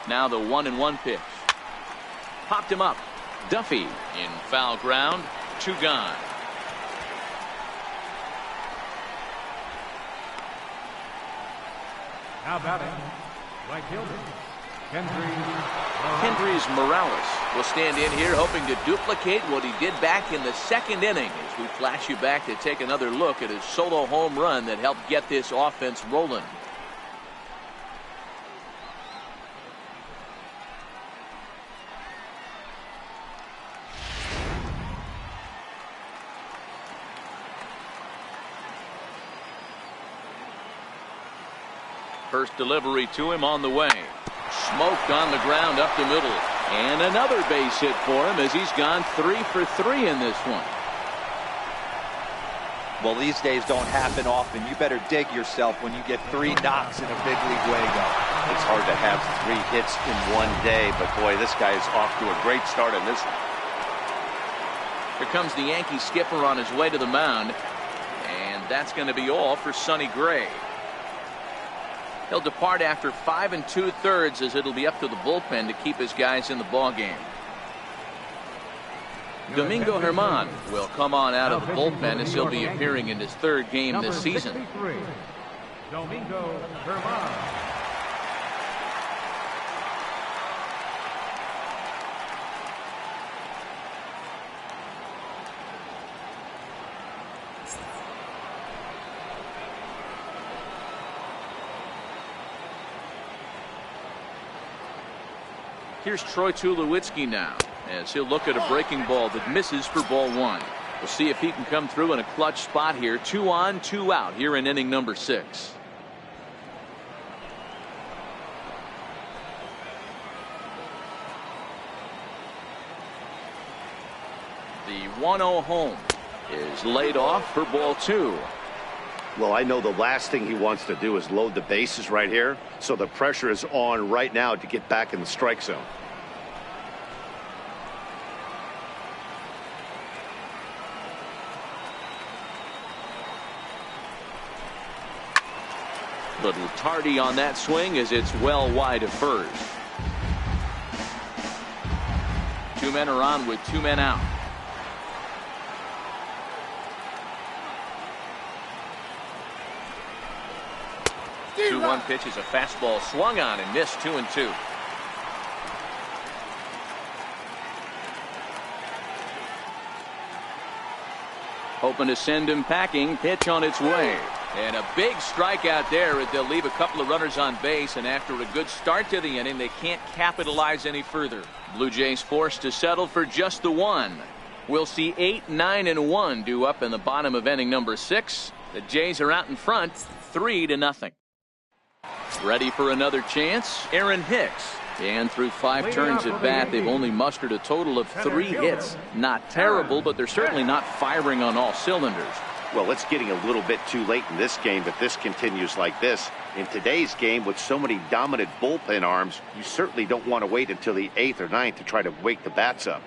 Now the 1-1 pitch. Popped him up. Duffy in foul ground. 2 gone. Now batting, right fielder, Kendrys Morales will stand in here hoping to duplicate what he did back in the 2nd inning as we flash you back to take another look at his solo home run that helped get this offense rolling. First delivery to him on the way. Smoked on the ground up the middle. And another base hit for him as he's gone 3 for 3 in this one. Well, these days don't happen often. You better dig yourself when you get 3 knocks in a big league way go. It's hard to have 3 hits in one day, but boy, this guy is off to a great start in this one. Here comes the Yankee skipper on his way to the mound. And that's going to be all for Sonny Gray. He'll depart after 5 2/3 as it'll be up to the bullpen to keep his guys in the ballgame. Domingo Germán will come on out of the bullpen as he'll be appearing in his 3rd game this season. Domingo Germán. Here's Troy Tulowitzki now as he'll look at a breaking ball that misses for ball 1. We'll see if he can come through in a clutch spot here. 2 on, 2 out here in inning number 6. The 1-0 home is laid off for ball 2. Well, I know the last thing he wants to do is load the bases right here, so the pressure is on right now to get back in the strike zone. Little tardy on that swing as it's well wide of first. 2 men are on with 2 men out. The 2-1 pitch is a fastball swung on and missed. 2-2. Hoping to send him packing. Pitch on its way. And a big strikeout there as they'll leave a couple of runners on base, and after a good start to the inning they can't capitalize any further. Blue Jays forced to settle for just the 1. We'll see 8, 9 and 1 due up in the bottom of inning number 6. The Jays are out in front 3-0. Ready for another chance, Aaron Hicks. And through 5 turns at bat, they've only mustered a total of 3 hits. Not terrible, but they're certainly not firing on all cylinders. Well, it's getting a little bit too late in this game if this continues like this. In today's game, with so many dominant bullpen arms, you certainly don't want to wait until the 8th or 9th to try to wake the bats up.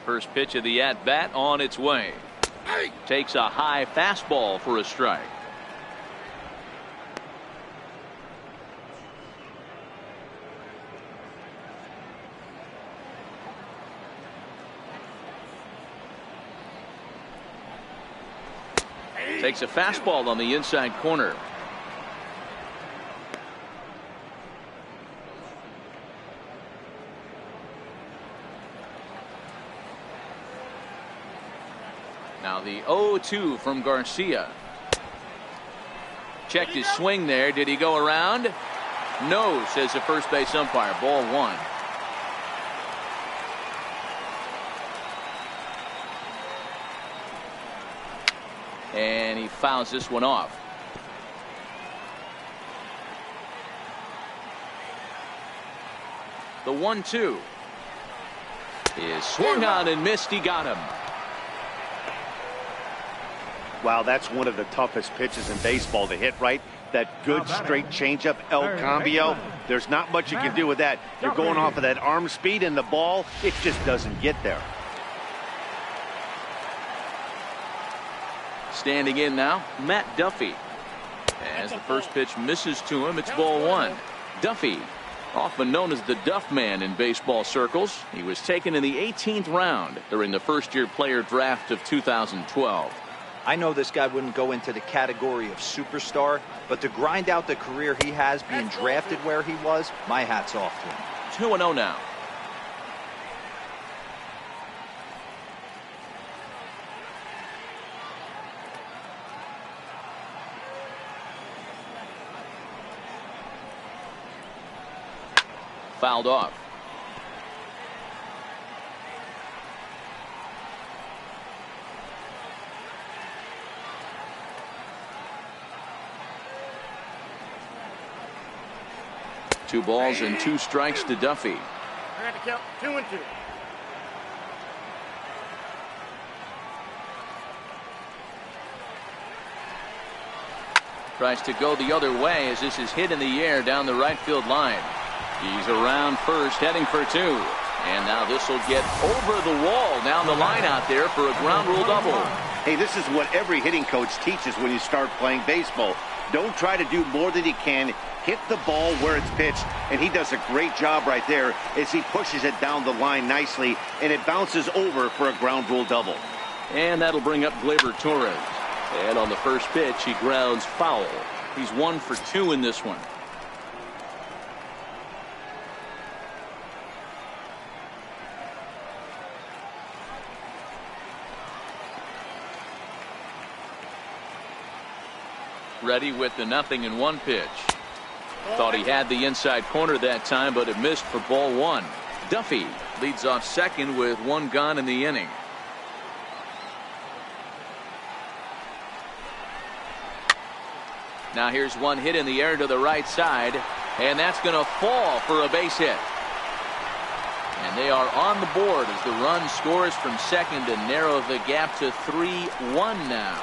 First pitch of the at-bat on its way. Takes a high fastball for a strike. Takes a fastball on the inside corner. Now the 0-2 from Garcia. Checked his swing there. Did he go around? No, says the first base umpire. Ball 1. And he fouls this one off. The 1-2 is swung on and missed. He got him. Wow, that's one of the toughest pitches in baseball to hit, right? That good straight changeup, El Cambio. There's not much you can do with that. You're going off of that arm speed, and the ball, it just doesn't get there. Standing in now, Matt Duffy. As the first pitch misses to him, it's ball 1. Duffy, often known as the Duff Man in baseball circles. He was taken in the 18th round during the first-year player draft of 2012. I know this guy wouldn't go into the category of superstar, but to grind out the career he has being drafted where he was, my hat's off to him. 2-0 now. Fouled off. Two balls and 2 strikes to Duffy. I got to count 2 and 2. Tries to go the other way as this is hit in the air down the right field line. He's around first, heading for 2. And now this will get over the wall down the line out there for a ground rule double. Hey, this is what every hitting coach teaches when you start playing baseball. Don't try to do more than you can. Hit the ball where it's pitched, and he does a great job right there as he pushes it down the line nicely, and it bounces over for a ground rule double. And that'll bring up Gleyber Torres. And on the first pitch, he grounds foul. He's 1 for 2 in this one. Ready with the 0-1 pitch. Thought he had the inside corner that time, but it missed for ball 1. Duffy leads off second with 1 gone in the inning. Now here's one hit in the air to the right side, and that's going to fall for a base hit. And they are on the board as the run scores from second to narrow the gap to 3-1 now.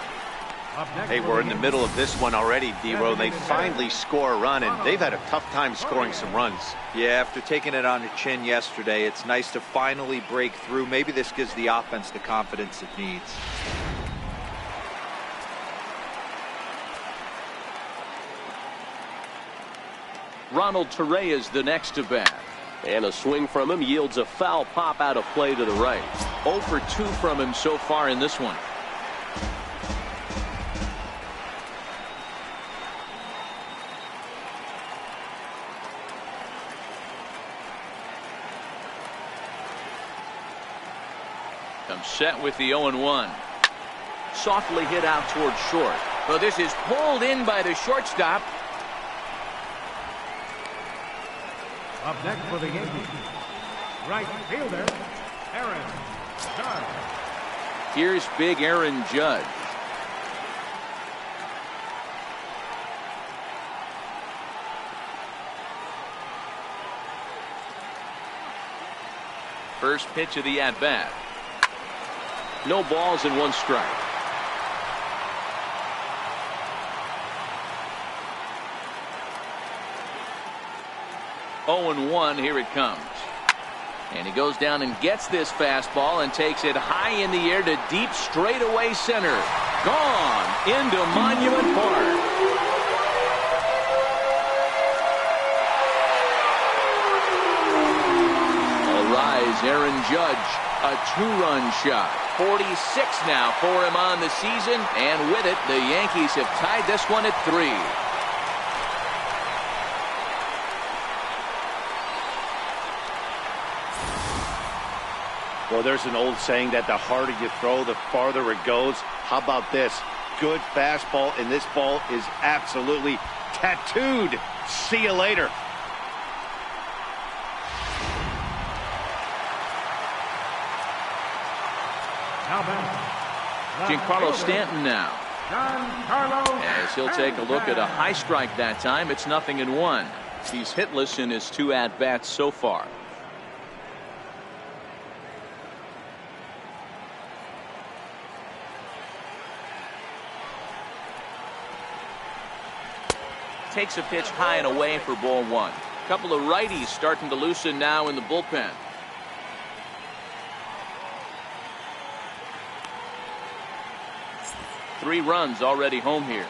Hey, we're in the middle of this one already, D-Row. They finally score a run, and they've had a tough time scoring some runs. Yeah, after taking it on the chin yesterday, it's nice to finally break through. Maybe this gives the offense the confidence it needs. Ronald Torres the next to bat. And a swing from him yields a foul pop out of play to the right. 0 for 2 from him so far in this one. Comes set with the 0-1. Softly hit out toward short. Well, this is pulled in by the shortstop. Up next for the Yankees, right fielder, Aaron Judge. Here's big Aaron Judge. First pitch of the at-bat. No balls and 1 strike. Oh and 1, here it comes. And he goes down and gets this fastball and takes it high in the air to deep straightaway center. Gone into Monument Park. All rise, Aaron Judge, a 2-run shot. 46 now for him on the season, and with it, the Yankees have tied this one at 3. Well, there's an old saying that the harder you throw, the farther it goes. How about this? Good fastball, and this ball is absolutely tattooed. See you later. Giancarlo Stanton now. As he'll take a look at a high strike that time. It's 0-1. He's hitless in his 2 at-bats so far. Takes a pitch high and away for ball one. A couple of righties starting to loosen now in the bullpen. Three runs already home here.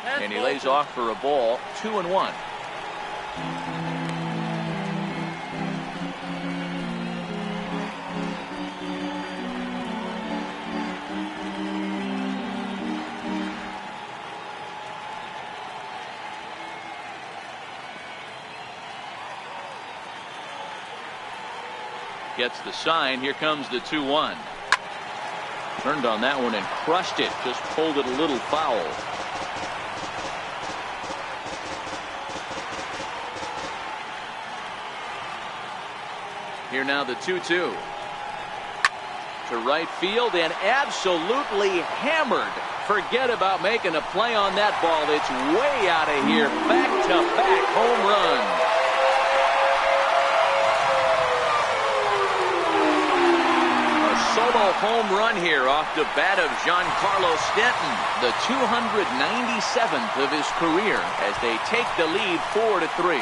And he lays off for a ball. 2-1. Gets the sign. Here comes the 2-1. Turned on that one and crushed it. Just pulled it a little foul. Here now the 2-2. To right field and absolutely hammered. Forget about making a play on that ball. It's way out of here. Back-to-back home runs. Solo home run here off the bat of Giancarlo Stanton, the 297th of his career, as they take the lead 4-3.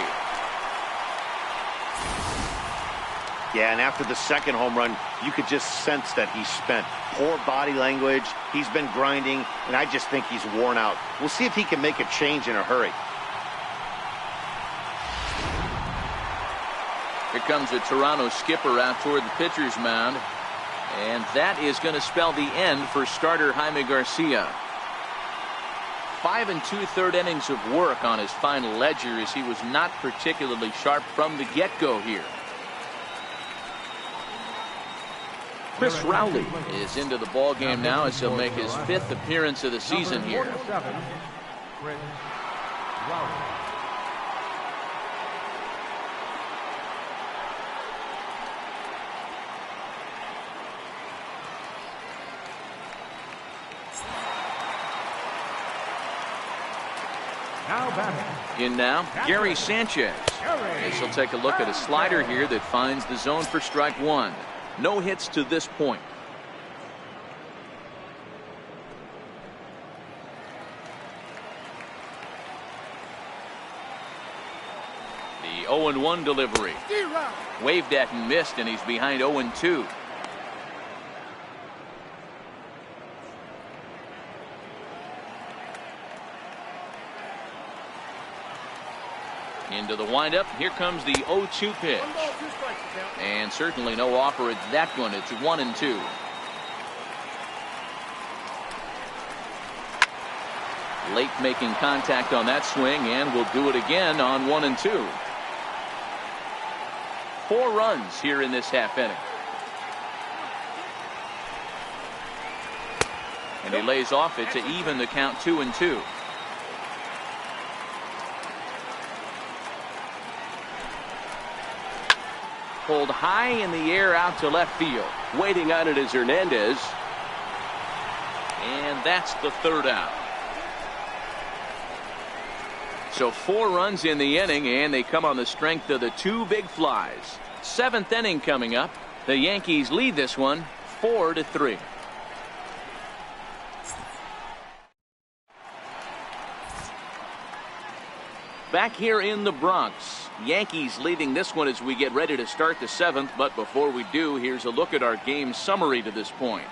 Yeah, and after the second home run, you could just sense that he's spent. Poor body language, he's been grinding, and I just think he's worn out. We'll see if he can make a change in a hurry. Here comes the Toronto skipper out toward the pitcher's mound. And that is going to spell the end for starter Jaime Garcia. 5 2/3 innings of work on his final ledger, as he was not particularly sharp from the get-go here. Chris Rowley is into the ball game now, as he'll make his 5th appearance of the season here. Chris Rowley. In now, Gary Sanchez. As he'll take a look at a slider here that finds the zone for strike one. No hits to this point. The 0-1 delivery. Waved at and missed, and he's behind 0-2. Into the windup. Here comes the 0-2 pitch. And certainly no offer at that one. It's 1-2. Late making contact on that swing, and will do it again on 1-2. 4 runs here in this half inning. And he lays off it to even the count 2-2. Pulled high in the air out to left field. Waiting on it is Hernandez. And that's the 3rd out. So 4 runs in the inning, and they come on the strength of the 2 big flies. 7th inning coming up. The Yankees lead this one 4-3. Back here in the Bronx. Yankees leading this one as we get ready to start the 7th. But before we do, here's a look at our game summary to this point.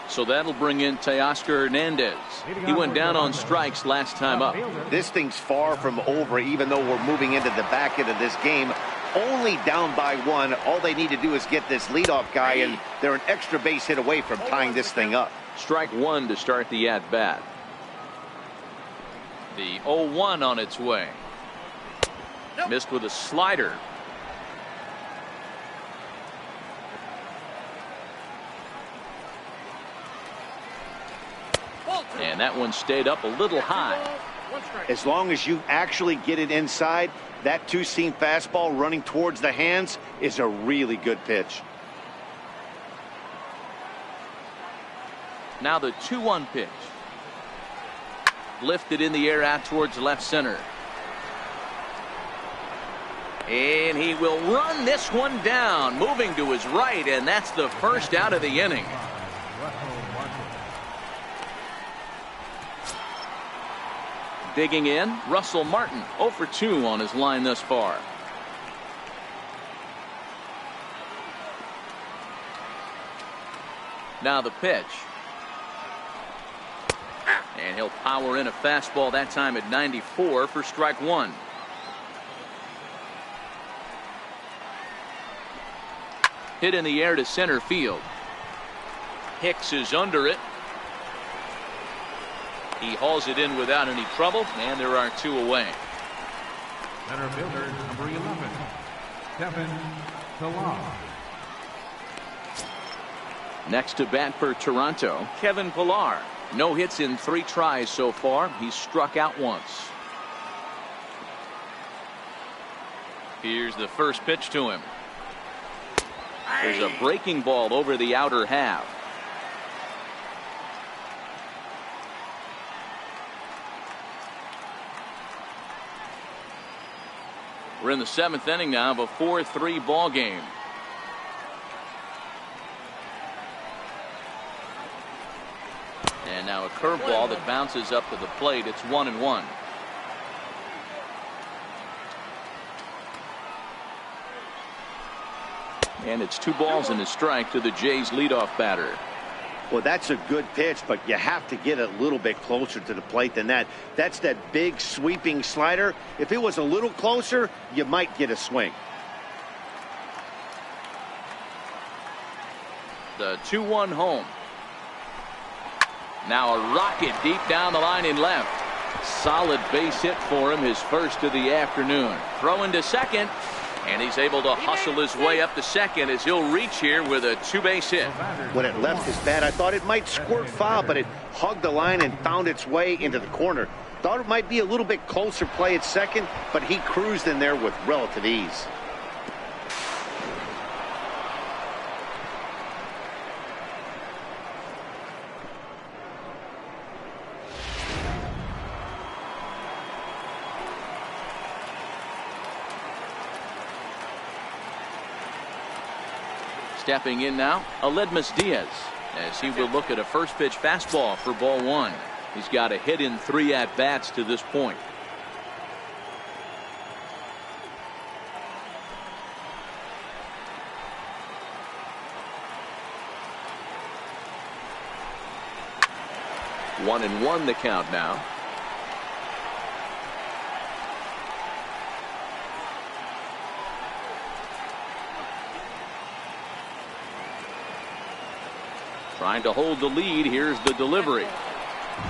So that'll bring in Teoscar Hernandez. He went down on strikes last time up. This thing's far from over, even though we're moving into the back end of this game. Only down by 1. All they need to do is get this leadoff guy, and they're an extra base hit away from tying this thing up. Strike 1 to start the at-bat. The 0-1 on its way. Missed with a slider. And that one stayed up a little high. As long as you actually get it inside, that 2-seam fastball running towards the hands is a really good pitch. Now the 2-1 pitch. Lifted in the air out towards left center. And he will run this one down, moving to his right, and that's the first out of the inning. Digging in, Russell Martin, 0 for 2 on his line thus far. Now the pitch. And he'll power in a fastball, that time at 94 for strike one. Hit in the air to center field. Hicks is under it. He hauls it in without any trouble, and there are 2 away. Center fielder, number 11, Kevin Pillar. Next to bat for Toronto, Kevin Pillar. No hits in 3 tries so far. He's struck out once. Here's the first pitch to him. There's a breaking ball over the outer half. We're in the 7th inning now of a 4-3 ball game. And now a curveball that bounces up to the plate. It's 1-1. And it's 2 balls and a strike to the Jays leadoff batter. Well, that's a good pitch, but you have to get a little bit closer to the plate than that. That's that big sweeping slider. If it was a little closer, you might get a swing. The 2-1 home. Now a rocket deep down the line in left. Solid base hit for him, his first of the afternoon. Throw into second, and he's able to hustle his way up to second as he'll reach here with a 2-base hit. When it left his bat, I thought it might squirt foul, but it hugged the line and found its way into the corner. Thought it might be a little bit closer play at second, but he cruised in there with relative ease. Stepping in now, Aledmus Diaz, as he will look at a first pitch fastball for ball 1. He's got a hit in 3 at-bats to this point. One and one the count now. Trying to hold the lead. Here's the delivery.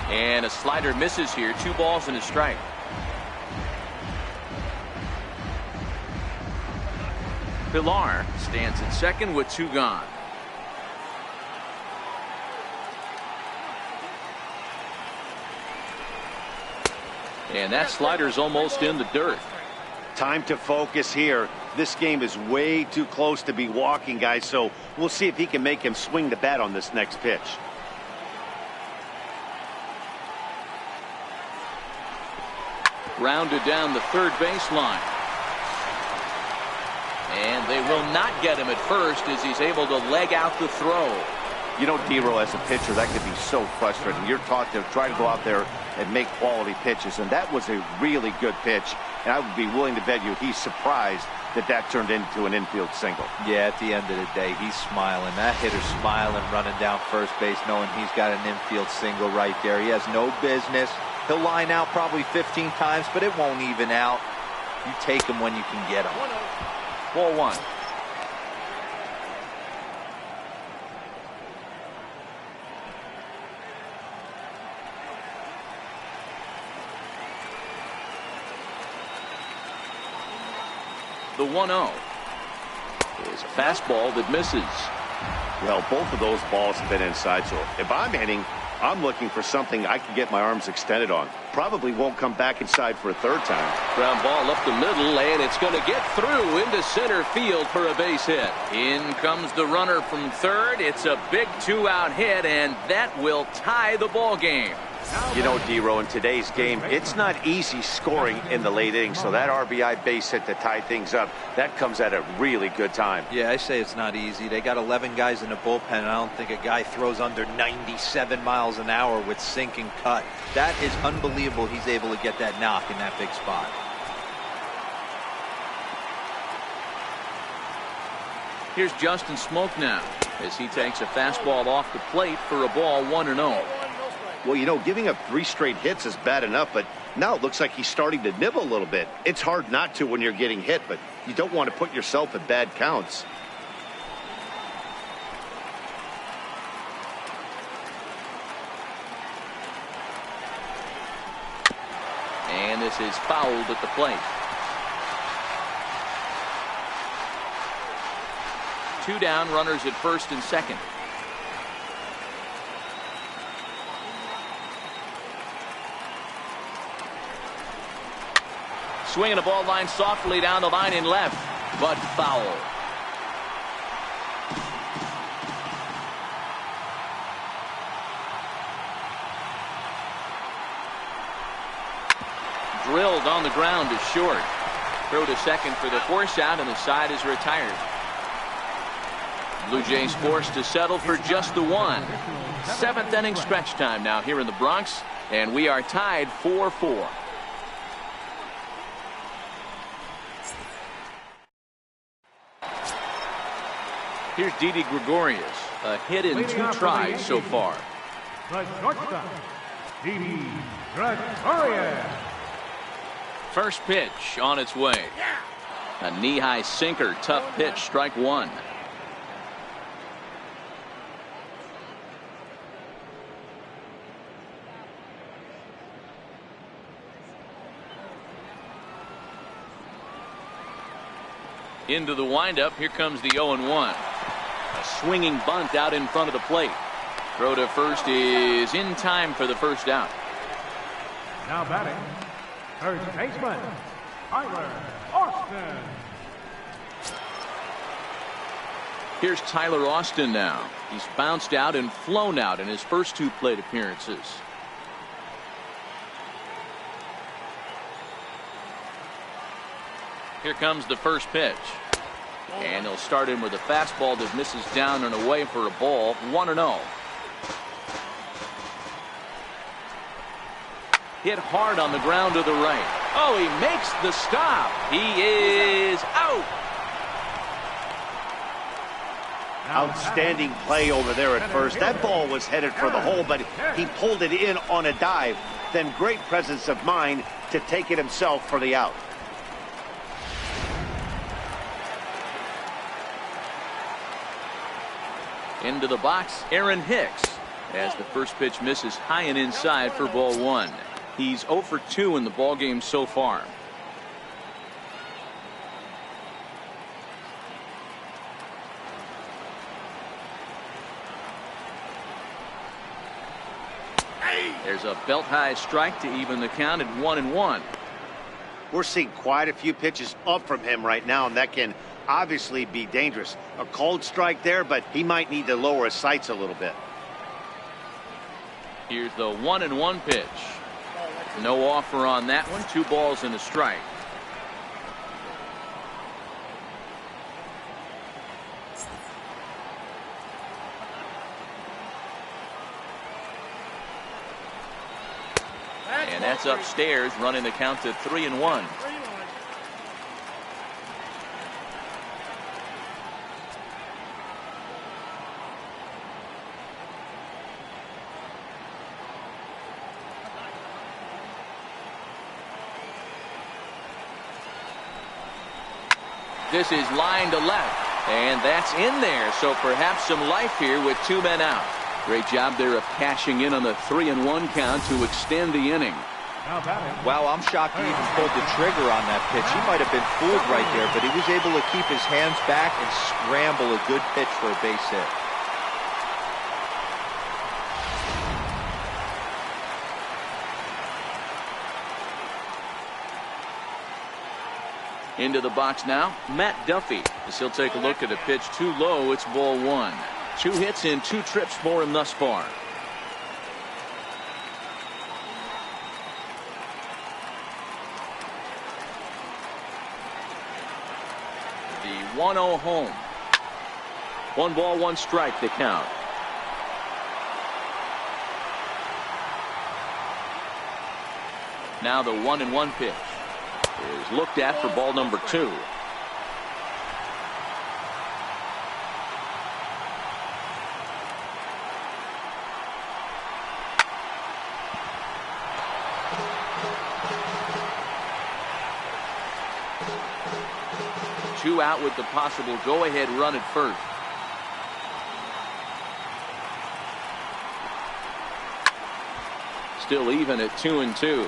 And a slider misses here. 2 balls and a strike. Pillar stands at second with 2 gone. And that slider's almost in the dirt. Time to focus here. This game is way too close to be walking, guys, so we'll see if he can make him swing the bat on this next pitch. Grounded down the third baseline. And they will not get him at first as he's able to leg out the throw. You know, D-Roll, as a pitcher, that could be so frustrating. You're taught to try to go out there and make quality pitches, and that was a really good pitch. And I would be willing to bet you he's surprised that that turned into an infield single. Yeah, at the end of the day, he's smiling. That hitter's smiling, running down first base, knowing he's got an infield single right there. He has no business. He'll line out probably 15 times, but it won't even out. You take him when you can get him. Ball 1. The 1-0 is a fastball that misses. Well, both of those balls have been inside, so if I'm hitting, I'm looking for something I can get my arms extended on. Probably won't come back inside for a third time. Ground ball up the middle, and it's going to get through into center field for a base hit. In comes the runner from third. It's a big 2-out hit, and that will tie the ball game. You know, D-Row, in today's game, it's not easy scoring in the late innings, so that RBI base hit to tie things up, that comes at a really good time. Yeah, I say it's not easy. They got 11 guys in the bullpen, and I don't think a guy throws under 97 miles an hour with sink and cut. That is unbelievable he's able to get that knock in that big spot. Here's Justin Smoke now as he takes a fastball off the plate for a ball 1-0. Well, you know, giving up 3 straight hits is bad enough, but now it looks like he's starting to nibble a little bit. It's hard not to when you're getting hit, but you don't want to put yourself in bad counts. And this is fouled at the plate. 2 down, runners at first and second. Swinging a ball line softly down the line in left, but foul. Drilled on the ground to short. Throw to second for the force out, and the side is retired. Blue Jays forced to settle for just the one. 7th inning stretch time now here in the Bronx, and we are tied 4-4. Here's Didi Gregorius, a hit in 2 tries so far. The shortstop, Didi Gregorius. First pitch on its way. A knee-high sinker, tough pitch, strike 1. Into the windup, here comes the 0-1. A swinging bunt out in front of the plate. Throw to first is in time for the first out. Now batting, first baseman, Tyler Austin. Here's Tyler Austin now. He's bounced out and flown out in his first 2 plate appearances. Here comes the first pitch. And he'll start in with a fastball that misses down and away for a ball, 1-0. Hit hard on the ground to the right. Oh, he makes the stop. He is out. Outstanding play over there at first. That ball was headed for the hole, but he pulled it in on a dive. Then great presence of mind to take it himself for the out. Into the box, Aaron Hicks, as the first pitch misses high and inside for ball 1. He's 0 for 2 in the ballgame so far. There's a belt-high strike to even the count at 1-1. We're seeing quite a few pitches up from him right now, and that can obviously be dangerous. A cold strike there, but he might need to lower his sights a little bit. Here's the 1-1 pitch. No offer on that one. 2 balls and a strike. And that's upstairs, running the count to 3-1. This is line to left, and that's in there. So perhaps some life here with 2 men out. Great job there of cashing in on the 3-1 count to extend the inning. Wow, I'm shocked he even pulled the trigger on that pitch. He might have been fooled right there, but he was able to keep his hands back and scramble a good pitch for a base hit. Into the box now, Matt Duffy, as he'll take a look at a pitch too low. It's ball 1. 2 hits in 2 trips for him thus far. 1-0 home. 1 ball, 1 strike to count. Now the 1-1 pitch Is looked at for ball number 2. Two out with the possible go-ahead run at first. Still even at 2-2.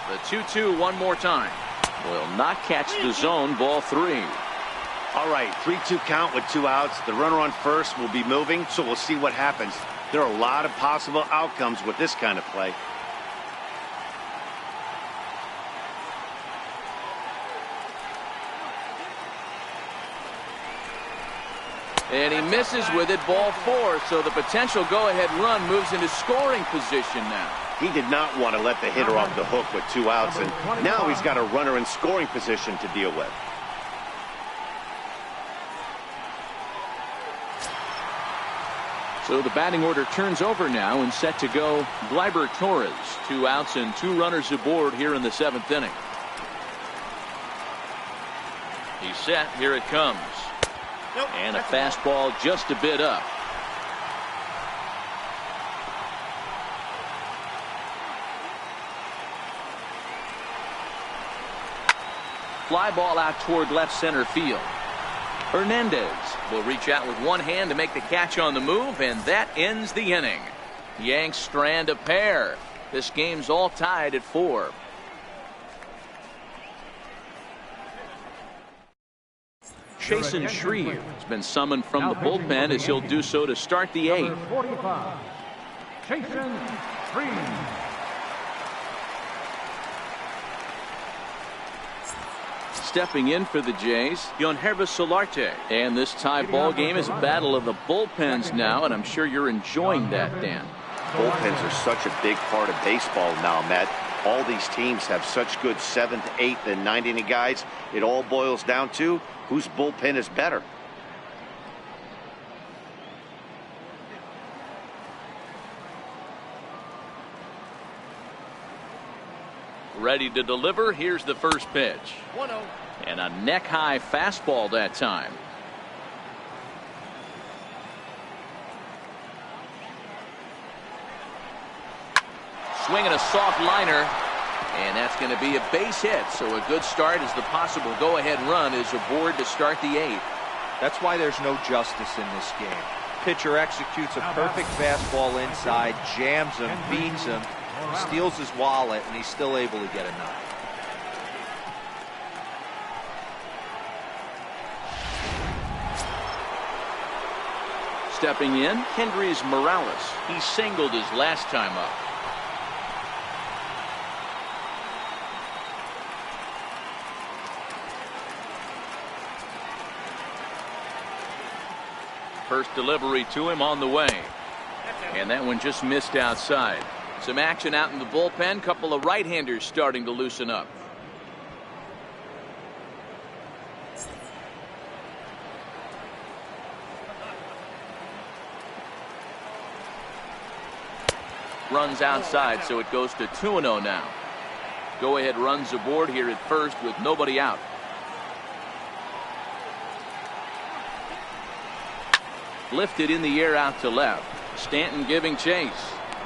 The 2-2 one more time. Will not catch the zone. Ball 3. All right, 3-2 count with 2 outs. The runner on first will be moving, so we'll see what happens. There are a lot of possible outcomes with this kind of play. And he misses with it, ball 4. So the potential go-ahead run moves into scoring position now. He did not want to let the hitter off the hook with 2 outs, and now he's got a runner in scoring position to deal with. So the batting order turns over now and set to go. Gleyber Torres, 2 outs and 2 runners aboard here in the 7th inning. He's set. Here it comes. And a fastball just a bit up. Fly ball out toward left center field. Hernandez will reach out with one hand to make the catch on the move, and that ends the inning. Yanks strand a pair. This game's all tied at 4. Chasen Shreve has been summoned from the bullpen as he'll do so to start the 8th. 45, Chasen Shreve. Stepping in for the Jays, Yonhervis Solarte. And this tie ball game is a battle of the bullpens now, and I'm sure you're enjoying that, Dan. Bullpens are such a big part of baseball now, Matt. All these teams have such good 7th, 8th, and 9th inning guys. It all boils down to whose bullpen is better. Ready to deliver. Here's the first pitch. 1-0. And a neck-high fastball that time. Swinging a soft liner. And that's going to be a base hit. So a good start as the possible go-ahead run is aboard to start the 8th. That's why there's no justice in this game. Pitcher executes a perfect fastball inside, jams him, beats him, steals his wallet, and he's still able to get a knock. Stepping in, Kendrys Morales. He singled his last time up. First delivery to him on the way. And that one just missed outside. Some action out in the bullpen. Couple of right-handers starting to loosen up. Runs outside, so it goes to 2-0 now. Go-ahead runs aboard here at first with nobody out. Lifted in the air out to left. Stanton giving chase.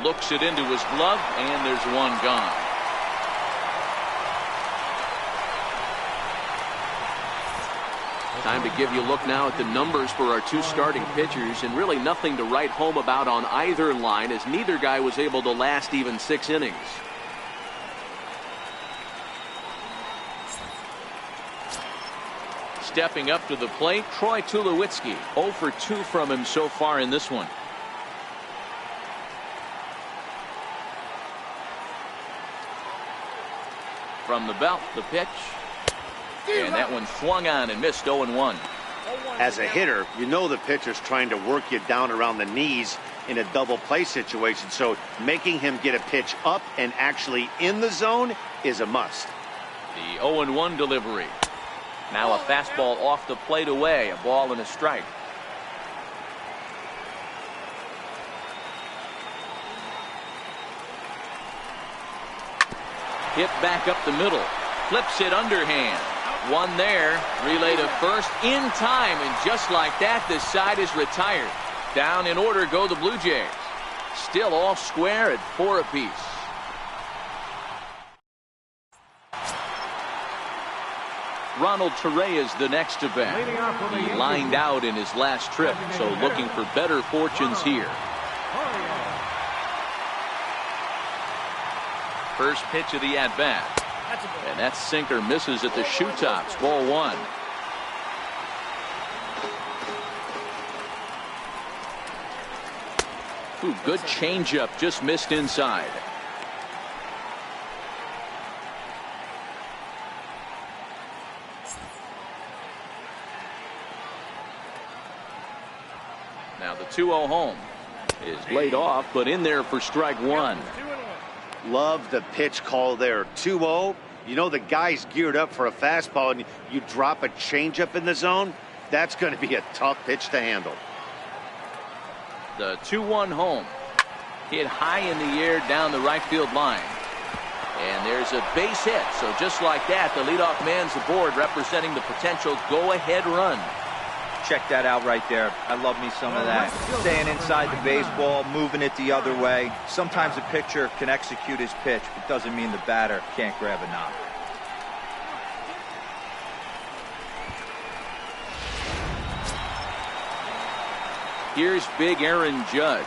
Looks it into his glove, and there's one gone. Time to give you a look now at the numbers for our 2 starting pitchers, and really nothing to write home about on either line, as neither guy was able to last even 6 innings. Stepping up to the plate, Troy Tulowitzki. 0 for 2 from him so far in this one. From the belt, the pitch. And that one swung on and missed. 0-1. As a hitter, you know the pitcher's trying to work you down around the knees in a double play situation. So making him get a pitch up and actually in the zone is a must. The 0-1 delivery. Now a fastball off the plate away. A ball and a strike. Hit back up the middle. Flips it underhand. One there. Relay to first in time. And just like that, this side is retired. Down in order go the Blue Jays. Still all square at 4 apiece. Ronald Torreyes the next to bat. He lined out in his last trip, so looking for better fortunes here. First pitch of the at-bat. And that sinker misses at the shoe tops. Ball 1. Ooh, good changeup, just missed inside. Now the 2-0 home is laid off, but in there for strike 1. Love the pitch call there. 2-0. You know the guy's geared up for a fastball, and you drop a changeup in the zone. That's going to be a tough pitch to handle. The 2-1 home. Hit high in the air down the right field line. And there's a base hit. So just like that, the leadoff man's aboard, representing the potential go-ahead run. Check that out right there. I love me some of that. Staying inside the baseball, moving it the other way. Sometimes a pitcher can execute his pitch, but doesn't mean the batter can't grab a knock. Here's big Aaron Judge.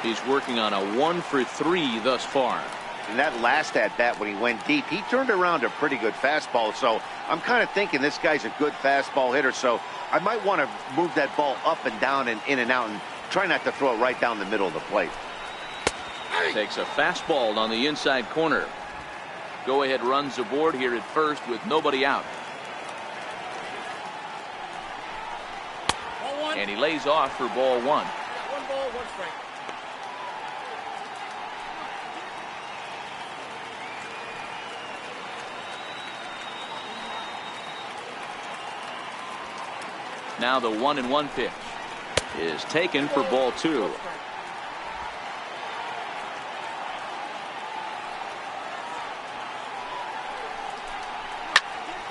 He's working on a 1-for-3 thus far. And that last at-bat when he went deep, he turned around a pretty good fastball. So I'm kind of thinking this guy's a good fastball hitter. So I might want to move that ball up and down and in and out and try not to throw it right down the middle of the plate. Takes a fastball on the inside corner. Go-ahead runs aboard here at first with nobody out. And he lays off for ball 1. 1 ball, 1 strike. Now the 1-1 pitch is taken for ball 2.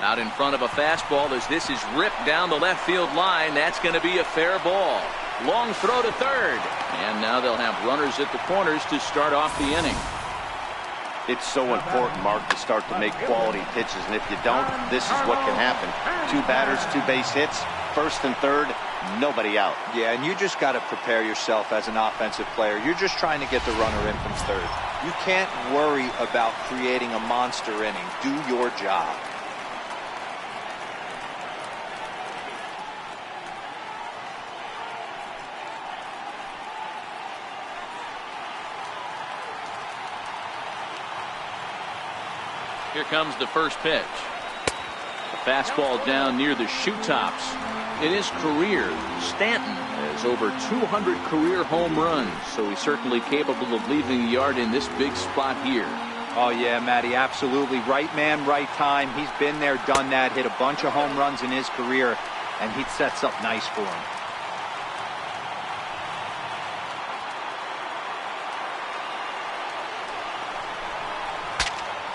Out in front of a fastball as this is ripped down the left field line. That's going to be a fair ball. Long throw to third. And now they'll have runners at the corners to start off the inning. It's so important, Mark, to start to make quality pitches. And if you don't, this is what can happen. 2 batters, 2 base hits, first and third, nobody out. Yeah, and you just got to prepare yourself as an offensive player. You're just trying to get the runner in from third. You can't worry about creating a monster inning. Do your job. Here comes the first pitch. The fastball down near the shoe tops. In his career, Stanton has over 200 career home runs, so he's certainly capable of leaving the yard in this big spot here. Oh, yeah, Matty, absolutely. Right man, right time. He's been there, done that, hit a bunch of home runs in his career, and he sets up nice for him.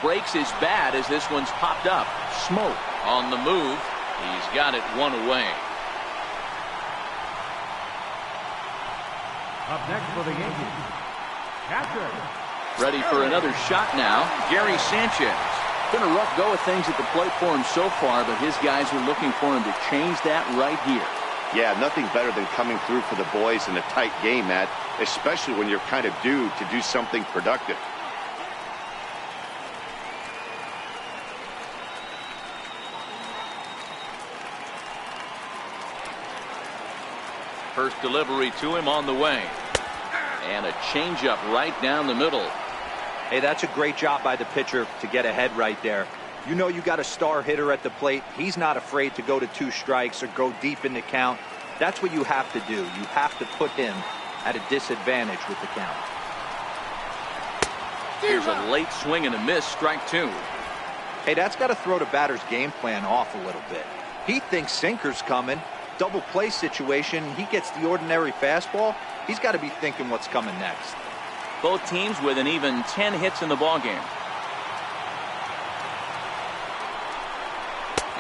Breaks his bat as this one's popped up. Smoke on the move. He's got it 1 away. Up next for the Yankees, catcher. Ready for another shot now. Gary Sanchez. Been a rough go of things at the plate for him so far, but his guys are looking for him to change that right here. Yeah, nothing better than coming through for the boys in a tight game, Matt, especially when you're kind of due to do something productive. First delivery to him on the way. And a changeup right down the middle. Hey, that's a great job by the pitcher to get ahead right there. You know you got a star hitter at the plate. He's not afraid to go to 2 strikes or go deep in the count. That's what you have to do. You have to put him at a disadvantage with the count. Here's a late swing and a miss, strike 2. Hey, that's got to throw the batter's game plan off a little bit. He thinks sinker's coming. Double play situation. He gets the ordinary fastball. He's got to be thinking what's coming next. Both teams with an even 10 hits in the ballgame.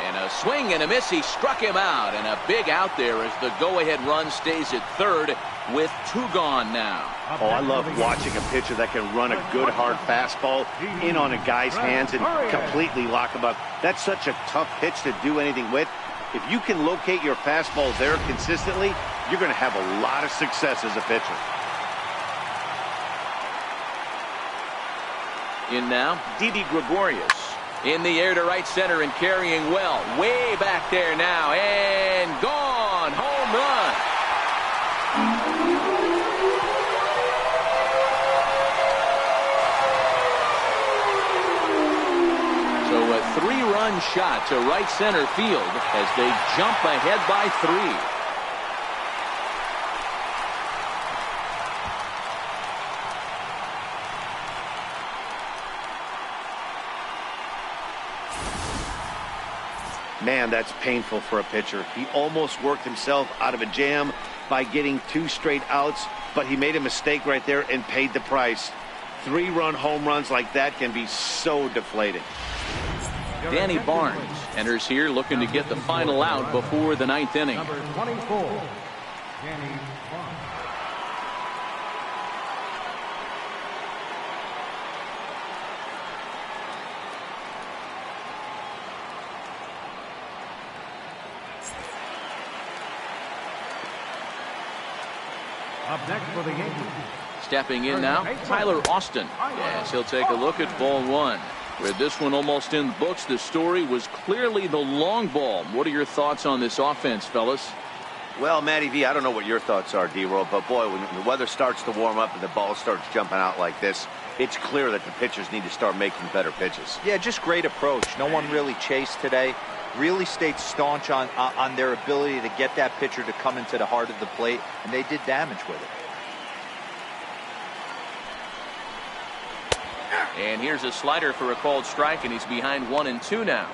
And a swing and a miss. He struck him out. And a big out there as the go-ahead run stays at third with 2 gone now. Oh, I love watching a pitcher that can run a good hard fastball in on a guy's hands and completely lock him up. That's such a tough pitch to do anything with. If you can locate your fastball there consistently, you're going to have a lot of success as a pitcher. In now, Didi Gregorius. In the air to right center and carrying well. Way back there now. And gone. Home run. So a 3-run shot to right center field as they jump ahead by 3. Man, that's painful for a pitcher. He almost worked himself out of a jam by getting 2 straight outs, but he made a mistake right there and paid the price. 3-run home runs like that can be so deflating. Danny Barnes enters here looking to get the final out before the 9th inning. Number 24, Danny Barnes. Up next for the Yankees. Stepping in now, Tyler Austin. Yes, he'll take a look at ball 1. With this one almost in books, the story was clearly the long ball. What are your thoughts on this offense, fellas? Well, Matty V, I don't know what your thoughts are, D-Roll, but boy, when the weather starts to warm up and the ball starts jumping out like this, it's clear that the pitchers need to start making better pitches. Yeah, just great approach. No one really chased today. Really stayed staunch on their ability to get that pitcher to come into the heart of the plate, and they did damage with it. And here's a slider for a called strike, and he's behind 1-2 now.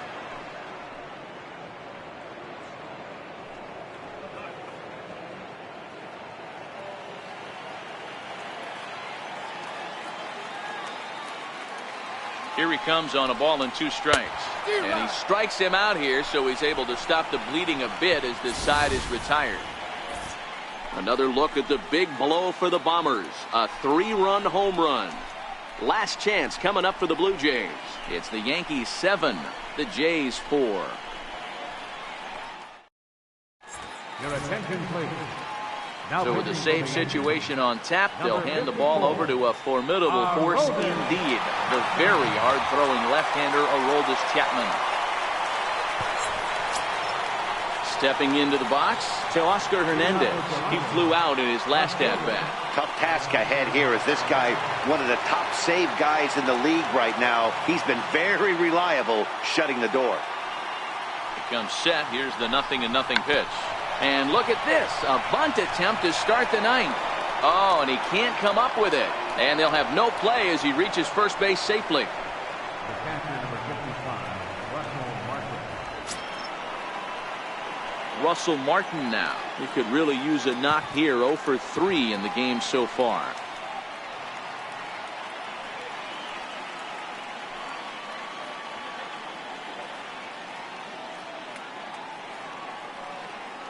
Here he comes on a ball and 2 strikes. And he strikes him out here, so he's able to stop the bleeding a bit as this side is retired. Another look at the big blow for the Bombers. A 3-run home run. Last chance coming up for the Blue Jays. It's the Yankees 7, the Jays 4. Your attention, please. So with a safe situation on tap, they'll hand the ball over to a formidable force indeed. The very hard-throwing left-hander, Aroldis Chapman. Stepping into the box, Teoscar Hernandez. He flew out in his last at-bat. Tough task ahead here as this guy, one of the top save guys in the league right now. He's been very reliable shutting the door. Here comes set. Here's the 0-0 pitch. And look at this, a bunt attempt to start the 9th. Oh, and he can't come up with it. And they'll have no play as he reaches first base safely. The catcher, number 55, Russell Martin now. He could really use a knock here. 0 for 3 in the game so far.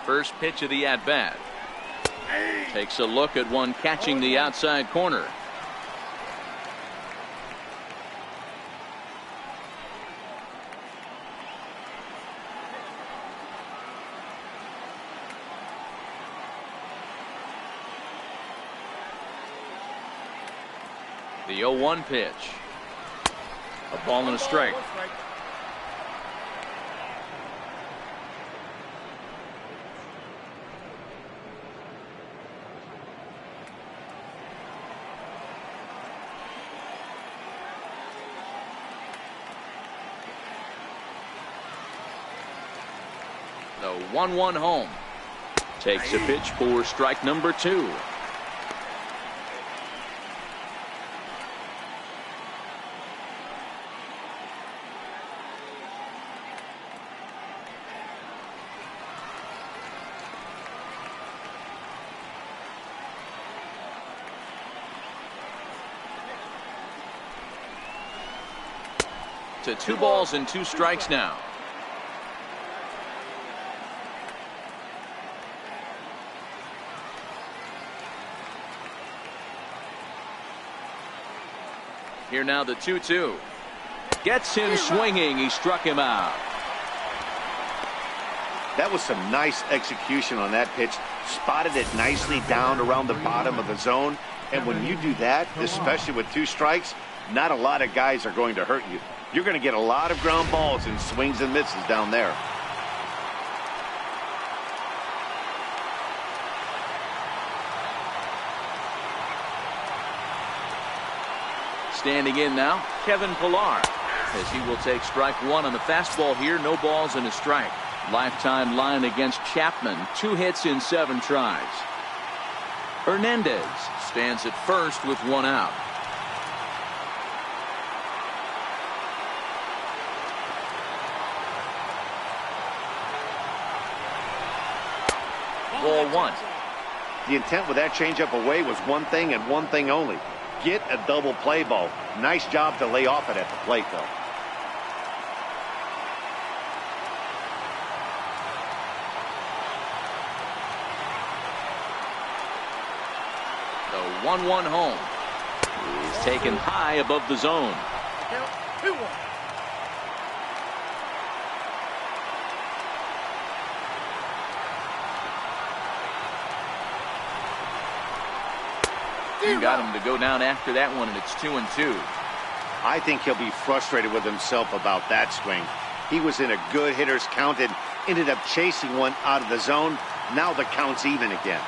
First pitch of the at-bat. Takes a look at one catching the outside corner. The 0-1 pitch. A ball and a strike. The 1-1 home. Takes a pitch for strike number 2. to 2 balls and 2 strikes now. Here now the 2-2. Gets him swinging. He struck him out. That was some nice execution on that pitch. Spotted it nicely down around the bottom of the zone. And when you do that, especially with 2 strikes, not a lot of guys are going to hurt you. You're going to get a lot of ground balls and swings and misses down there. Standing in now, Kevin Pillar, as he will take strike 1 on the fastball here. No balls and a strike. Lifetime line against Chapman. 2 hits in 7 tries. Hernandez stands at first with 1 out. Ball 1. The intent with that changeup away was one thing and one thing only. Get a double play ball. Nice job to lay off it at the plate, though. The 1-1 home. He's taken high above the zone. Count 2-1. You got him to go down after that one, and it's 2-2. I think he'll be frustrated with himself about that swing. He was in a good hitter's count and ended up chasing one out of the zone. Now the count's even again.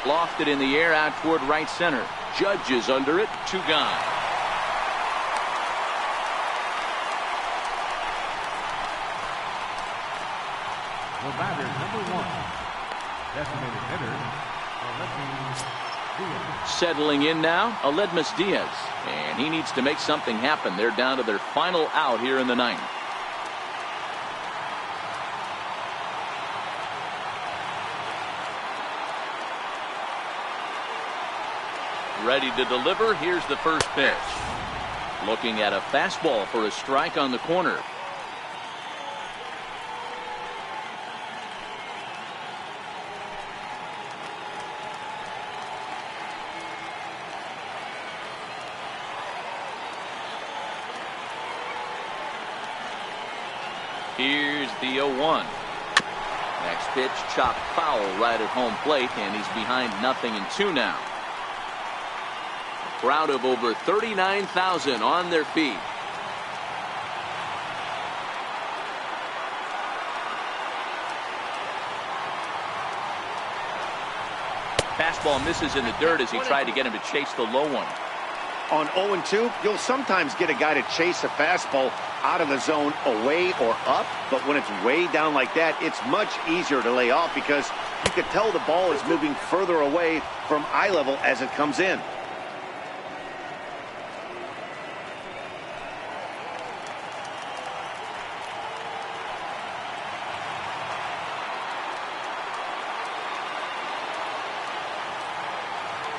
Lofted in the air out toward right center. Judge is under it. 2 gone. The batter, number 1. Designated hitter, Aledmys Diaz. Settling in now, Aledmys Diaz. And he needs to make something happen. They're down to their final out here in the 9th. Ready to deliver. Here's the first pitch. Looking at a fastball for a strike on the corner. Here's the 0-1. Next pitch chopped foul right at home plate, and he's behind 0-2 now. A crowd of over 39,000 on their feet. Fastball misses in the dirt as he tried to get him to chase the low one. On 0-2, you'll sometimes get a guy to chase a fastball out of the zone away or up, but when it's way down like that, it's much easier to lay off because you can tell the ball is moving further away from eye level as it comes in.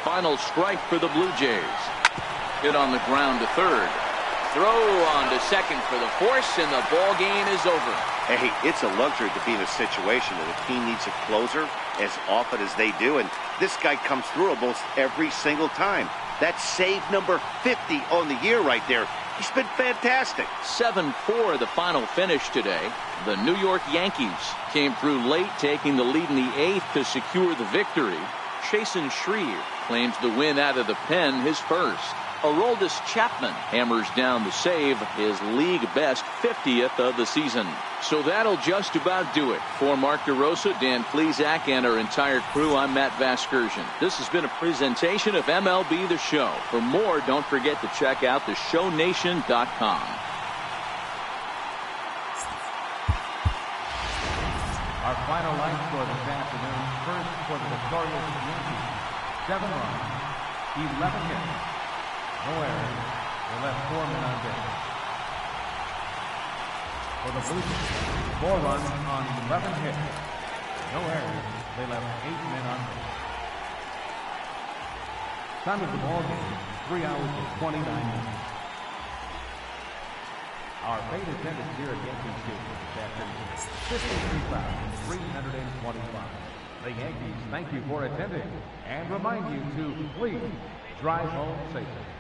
Final strike for the Blue Jays. Hit on the ground to third. Throw on to second for the force, and the ball game is over. Hey, it's a luxury to be in a situation that a team needs a closer as often as they do, and this guy comes through almost every single time. That's save number 50 on the year right there. He's been fantastic. 7-4 the final finish today. The New York Yankees came through late, taking the lead in the 8th to secure the victory. Chasen Shreve claims the win out of the pen, his first. Aroldis Chapman hammers down the save, his league best 50th of the season. So that'll just about do it. For Mark DeRosa, Dan Plesac, and our entire crew, I'm Matt Vasgersian. This has been a presentation of MLB The Show. For more, don't forget to check out theshownation.com. Our final line score this afternoon, first for the victorious Yankees, 7 runs, 11 hits, no errors. They left 4 men on base. For the Blue Jays, 4 runs on 11 hits, no errors. They left 8 men on base. Time of the ball game, 3 hours and 29 minutes. Our paid attendance here at Yankee Stadium this afternoon, 53,325. The Yankees thank you for attending and remind you to please drive home safely.